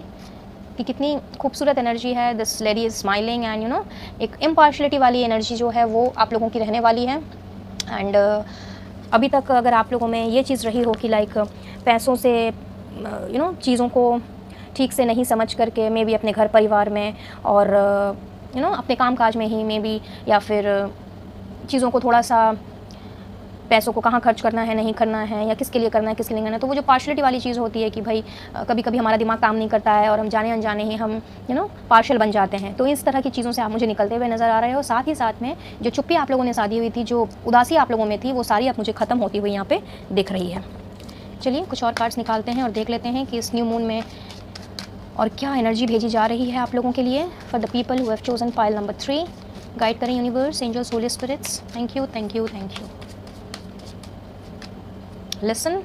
कि कितनी खूबसूरत एनर्जी है। This lady is smiling and एक इम्पार्शलिटी वाली एनर्जी जो है वो आप लोगों की रहने वाली है। एंड अभी तक अगर आप लोगों में ये चीज़ रही हो कि लाइक पैसों से चीज़ों को ठीक से नहीं समझ करके मे बी अपने घर परिवार में और अपने काम काज में ही मे बी, या फिर चीज़ों को थोड़ा सा पैसों को कहाँ खर्च करना है, नहीं करना है, या किसके लिए करना है, किसके लिए करना है। तो वो जो पार्शलिटी वाली चीज़ होती है कि भाई कभी कभी हमारा दिमाग काम नहीं करता है और हम जाने अनजाने ही हम पार्शल बन जाते हैं। तो इस तरह की चीज़ों से आप मुझे निकलते हुए नज़र आ रहे हो। साथ ही साथ में जो चुप्पी आप लोगों ने साधी हुई थी, जो उदासी आप लोगों में थी, वो सारी अब मुझे ख़त्म होती हुई यहाँ पे दिख रही है। चलिए कुछ और कार्ड्स निकालते हैं और देख लेते हैं कि इस न्यू मून में और क्या एनर्जी भेजी जा रही है आप लोगों के लिए। For the people who have chosen pile number 3, guide करें universe, angels, holy spirits. Thank you, thank you, thank you. Listen.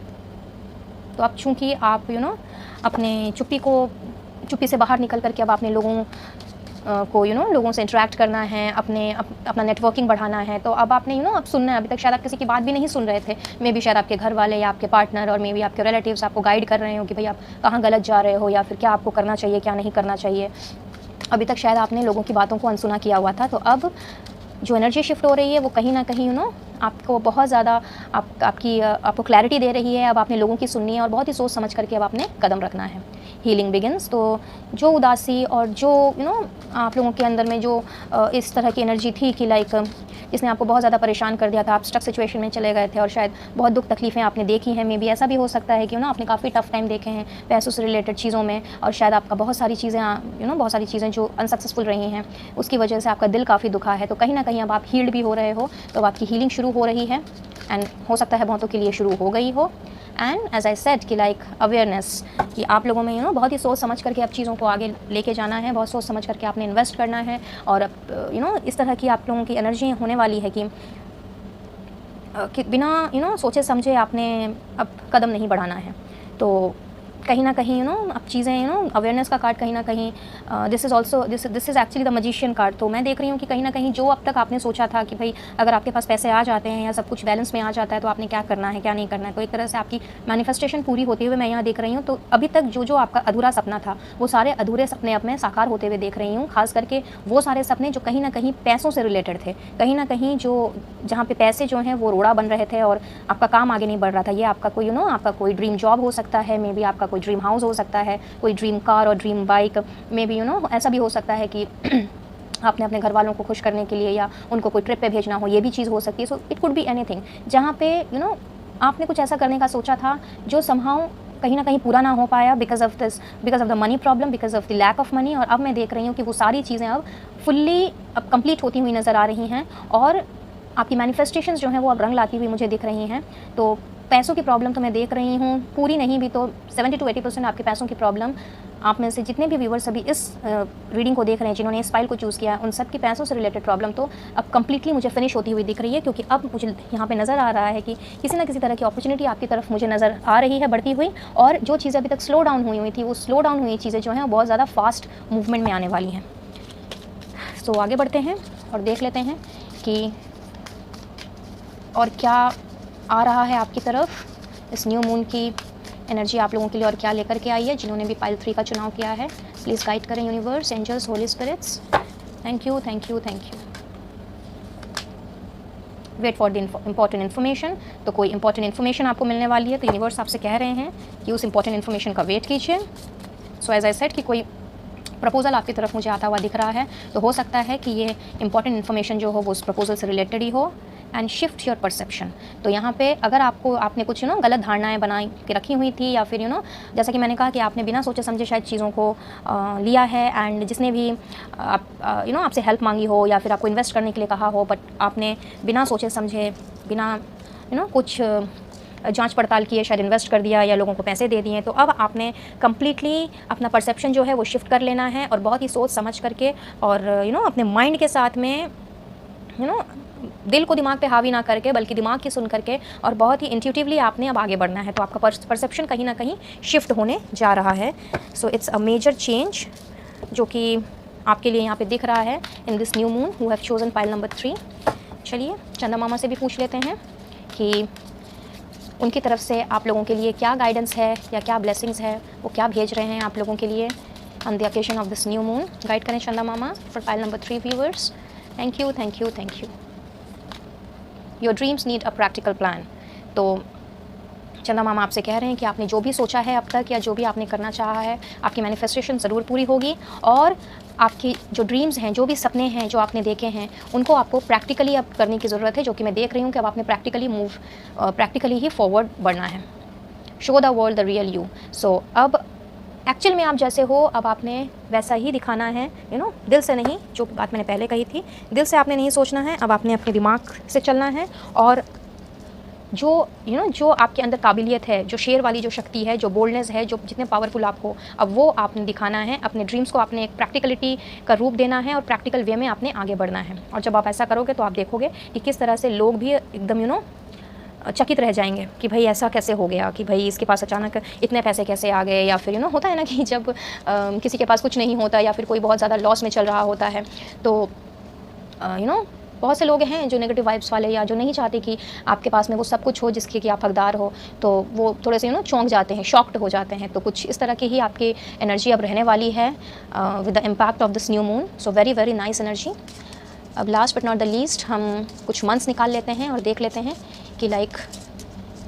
तो अब चूँकि आप अपने चुप्पी से बाहर निकल करके अब आपने लोगों को लोगों से इंटरेक्ट करना है, अपना नेटवर्किंग बढ़ाना है। तो अब आपने अब सुनना है। अभी तक शायद आप किसी की बात भी नहीं सुन रहे थे। मे बी शायद आपके घर वाले या आपके पार्टनर और मे बी आपके रिलेटिव्स आपको गाइड कर रहे हो कि भाई आप कहाँ गलत जा रहे हो, या फिर क्या आपको करना चाहिए, क्या नहीं करना चाहिए। अभी तक शायद आपने लोगों की बातों को अनसुना किया हुआ था। तो अब जो एनर्जी शिफ्ट हो रही है वो कहीं ना कहीं आपको बहुत ज़्यादा आपको क्लैरिटी दे रही है। अब आपने लोगों की सुननी है और बहुत ही सोच समझ करके अब आपने कदम रखना है। Healing begins. तो जो उदासी और जो आप लोगों के अंदर में जो इस तरह की एनर्जी थी कि लाइक जिसने आपको बहुत ज़्यादा परेशान कर दिया था, आप स्टक सिचुएशन में चले गए थे और शायद बहुत दुख तकलीफ़ें आपने देखी हैं। मे बी ऐसा भी हो सकता है कि आपने काफ़ी टफ टाइम देखे हैं पैसों से रिलेटेड चीज़ों में, और शायद आपका बहुत सारी चीज़ें जो अनसक्सेसफुल रही हैं उसकी वजह से आपका दिल काफ़ी दुखा है। तो कहीं ना कहीं अब आप हील्ड भी हो रहे हो, तो अब आपकी हीलिंग शुरू हो रही है एंड हो सकता है बहुतों के लिए शुरू हो गई हो। एंड एज आई सेड कि लाइक अवेयरनेस कि आप लोगों में बहुत ही सोच समझ करके अब चीज़ों को आगे लेके जाना है, बहुत सोच समझ करके आपने इन्वेस्ट करना है। और अब इस तरह की आप लोगों की एनर्जी होने वाली है कि बिना सोचे समझे आपने अब कदम नहीं बढ़ाना है। तो कहीं ना कहीं अब चीज़ें अवेयरनेस का कार्ड कहीं ना कहीं this is actually the magician card. तो मैं देख रही हूँ कि कहीं ना कहीं जो अब तक आपने सोचा था कि भाई अगर आपके पास पैसे आ जाते हैं या सब कुछ बैलेंस में आ जाता है तो आपने क्या करना है, क्या नहीं करना है, तो एक तरह से आपकी मैनिफेस्टेशन पूरी होते हुए मैं यहाँ देख रही हूँ। तो अभी तक जो आपका अधूरा सपना था वो सारे अधूरे सपने अब मैं साकार होते हुए देख रही हूँ। खास करके वो सारे सपने जो कहीं ना कहीं पैसों से रिलेटेड थे, कहीं ना कहीं जहाँ पे पैसे जो हैं वो रोड़ा बन रहे थे और आपका काम आगे नहीं बढ़ रहा था। ये आपका कोई आपका कोई ड्रीम जॉब हो सकता है, मे बी आपका कोई ड्रीम हाउस हो सकता है, कोई ड्रीम कार और ड्रीम बाइक, मे बी ऐसा भी हो सकता है कि आपने अपने घर वालों को खुश करने के लिए या उनको कोई ट्रिप पे भेजना हो, ये भी चीज़ हो सकती है। So it could be anything जहाँ पे आपने कुछ ऐसा करने का सोचा था जो समहाउ कहीं ना कहीं पूरा ना हो पाया because of the money problem, because of the lack of money. और अब मैं देख रही हूँ कि वो सारी चीज़ें अब फुल्ली अब कंप्लीट होती हुई नज़र आ रही हैं और आपकी मैनिफेस्टेशंस जो हैं वो अब रंग लाती हुई मुझे दिख रही हैं। तो पैसों की प्रॉब्लम तो मैं देख रही हूँ, पूरी नहीं भी तो 70 to 80% आपके पैसों की प्रॉब्लम, आप में से जितने भी व्यूवर्स अभी इस रीडिंग को देख रहे हैं, जिन्होंने इस फाइल को चूज़ किया है, उन सब की पैसों से रिलेटेड प्रॉब्लम तो अब कंप्लीटली मुझे फिनिश होती हुई दिख रही है। क्योंकि अब मुझे यहाँ पे नज़र आ रहा है कि किसी न किसी तरह की अपॉर्चुनिटी आपकी तरफ मुझे नज़र आ रही है बढ़ती हुई, और जो चीज़ें अभी तक स्लो डाउन हुई थी वो स्लो डाउन हुई चीज़ें जो हैं वो बहुत ज़्यादा फास्ट मूवमेंट में आने वाली हैं। तो आगे बढ़ते हैं और देख लेते हैं कि और क्या आ रहा है आपकी तरफ इस न्यू मून की एनर्जी आप लोगों के लिए और क्या लेकर के आई है। जिन्होंने भी पाइल 3 का चुनाव किया है प्लीज़ गाइड करें universe, angels, holy spirits. Thank you, thank you, thank you. Wait for the important information. तो कोई इंपॉर्टेंट इन्फॉर्मेशन आपको मिलने वाली है, तो यूनिवर्स आपसे कह रहे हैं कि उस इंपॉर्टेंट इन्फॉर्मेशन का वेट कीजिए। सो एज आई सेड कि कोई प्रपोजल आपकी तरफ मुझे आता हुआ दिख रहा है, तो हो सकता है कि ये इंपॉर्टेंट इन्फॉर्मेशन जो हो वो उस प्रपोजल से रिलेटेड ही हो। And shift your perception. तो यहाँ पे अगर आपने कुछ गलत धारणाएं बना के रखी हुई थी, या फिर जैसा कि मैंने कहा कि आपने बिना सोचे समझे शायद चीज़ों को लिया है, एंड जिसने भी आपसे हेल्प मांगी हो या फिर आपको इन्वेस्ट करने के लिए कहा हो, बट आपने बिना सोचे समझे, बिना कुछ जांच पड़ताल किए शायद इन्वेस्ट कर दिया या लोगों को पैसे दे दिए। तो अब आपने कम्प्लीटली अपना परसेप्शन जो है वो शिफ्ट कर लेना है, और बहुत ही सोच समझ करके और अपने माइंड के साथ में दिल को दिमाग पे हावी ना करके, बल्कि दिमाग की सुन करके और बहुत ही इंट्यूटिवली आपने अब आगे बढ़ना है। तो आपका परसेप्शन कहीं ना कहीं शिफ्ट होने जा रहा है। So it's a major change जो कि आपके लिए यहाँ पे दिख रहा है in this new moon who have chosen pile number 3। चलिए चंदा मामा से भी पूछ लेते हैं कि उनकी तरफ से आप लोगों के लिए क्या गाइडेंस है या क्या ब्लेसिंग्स है, वो क्या भेज रहे हैं आप लोगों के लिए on the occasion of this new moon. Guide करें चंदा मामा for pile number 3 viewers. Thank you, thank you, thank you. Your dreams need a practical plan. तो चंदा मामा आपसे कह रहे हैं कि आपने जो भी सोचा है अब तक या जो भी आपने करना चाहा है, आपकी मैनिफेस्टेशन ज़रूर पूरी होगी, और आपकी जो ड्रीम्स हैं, जो भी सपने हैं जो आपने देखे हैं, उनको आपको प्रैक्टिकली अब करने की ज़रूरत है, जो कि मैं देख रही हूँ कि अब आपने प्रैक्टिकली ही फॉरवर्ड बढ़ना है। Show the world the real you. So अब एक्चुअल में आप जैसे हो, अब आपने वैसा ही दिखाना है, दिल से नहीं। जो बात मैंने पहले कही थी, दिल से आपने नहीं सोचना है, अब आपने अपने दिमाग से चलना है। और जो आपके अंदर काबिलियत है, जो शेर वाली जो शक्ति है, जो बोल्डनेस है, जो जितने पावरफुल आप हो, अब वो आपने दिखाना है। अपने ड्रीम्स को आपने एक प्रैक्टिकलिटी का रूप देना है और प्रैक्टिकल वे में आपने आगे बढ़ना है। और जब आप ऐसा करोगे तो आप देखोगे कि किस तरह से लोग भी एकदम चकित रह जाएंगे कि भाई ऐसा कैसे हो गया, कि भाई इसके पास अचानक इतने पैसे कैसे आ गए। या फिर होता है ना कि जब किसी के पास कुछ नहीं होता या फिर कोई बहुत ज़्यादा लॉस में चल रहा होता है, तो बहुत से लोग हैं जो नेगेटिव वाइब्स वाले, या जो नहीं चाहते कि आपके पास में वो सब कुछ हो जिसके कि आप हकदार हो, तो वो थोड़े से चौंक जाते हैं, शॉक्ड हो जाते हैं। तो कुछ इस तरह की ही आपकी एनर्जी अब रहने वाली है with the impact of this new moon. So very very nice energy. अब last but not the least हम कुछ मंथ्स निकाल लेते हैं और देख लेते हैं कि लाइक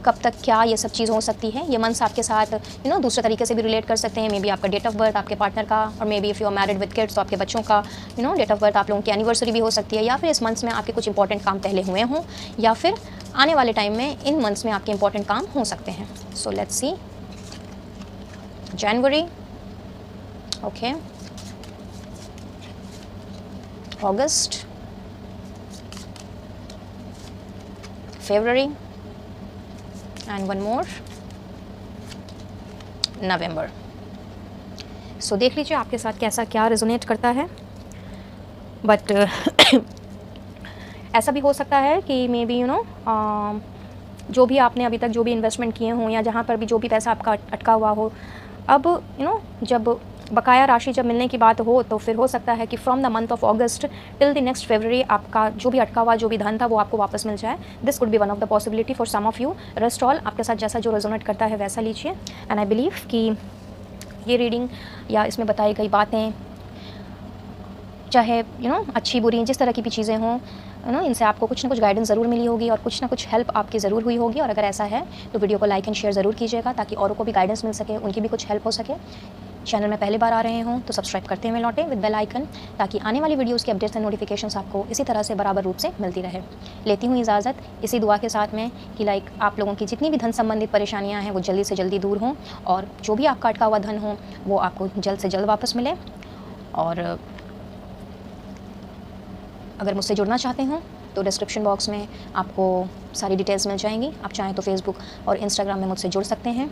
कब तक क्या ये सब चीज़ हो सकती है। ये मंथ्स आपके साथ दूसरे तरीके से भी रिलेट कर सकते हैं। मे बी आपका डेट ऑफ बर्थ, आपके पार्टनर का, और maybe if you are married with kids तो आपके बच्चों का डेट ऑफ बर्थ, आप लोगों की एनिवर्सरी भी हो सकती है। या फिर इस मंथ्स में आपके कुछ इंपॉर्टेंट काम पहले हुए हों, या फिर आने वाले टाइम में इन मंथ्स में आपके इंपॉर्टेंट काम हो सकते हैं। So let's see. January, okay, August, February, and one more, November. सो देख लीजिए आपके साथ कैसा क्या रेजोनेट करता है। बट ऐसा भी हो सकता है कि मे बी जो भी आपने अभी तक जो भी इन्वेस्टमेंट किए हों, या जहाँ पर भी जो भी पैसा आपका अटका हुआ हो, अब जब बकाया राशि जब मिलने की बात हो, तो फिर हो सकता है कि from the month of August till the next February आपका जो भी अटका हुआ जो भी धन था वो आपको वापस मिल जाए। This could be one of the possibility for some of you. Rest all आपके साथ जैसा जो रेजोनेट करता है वैसा लीजिए। एंड आई बिलीव कि ये रीडिंग या इसमें बताई गई बातें, चाहे अच्छी बुरी जिस तरह की भी चीज़ें हों, इनसे आपको कुछ ना कुछ गाइडेंस ज़रूर मिली होगी और कुछ ना कुछ हेल्प आपकी ज़रूर हुई होगी। और अगर ऐसा है तो वीडियो को लाइक एंड शेयर ज़रूर कीजिएगा, ताकि औरों को भी गाइडेंस मिल सके, उनकी भी कुछ हेल्प हो सके। चैनल में पहली बार आ रहे हों तो सब्सक्राइब करते हुए लौटें विद बेल आइकन, ताकि आने वाली वीडियोस की अपडेट्स एंड नोटिफिकेशंस आपको इसी तरह से बराबर रूप से मिलती रहे। लेती हूँ इजाज़त इसी दुआ के साथ में कि लाइक आप लोगों की जितनी भी धन संबंधित परेशानियाँ हैं वो जल्दी से जल्दी दूर हों, और जो भी आपका अटका हुआ धन हो वो आपको जल्द से जल्द वापस मिले। और अगर मुझसे जुड़ना चाहते हो तो डिस्क्रिप्शन बॉक्स में आपको सारी डिटेल्स मिल जाएंगी। आप चाहें तो फेसबुक और इंस्टाग्राम में मुझसे जुड़ सकते हैं।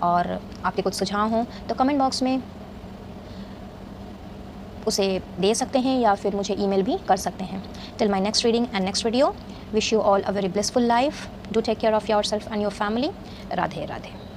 और आपके कुछ सुझाव हों तो कमेंट बॉक्स में उसे दे सकते हैं, या फिर मुझे ईमेल भी कर सकते हैं। Till my next reading and next video, wish you all a very blissful life. Do take care of yourself and your family. Radhe Radhe.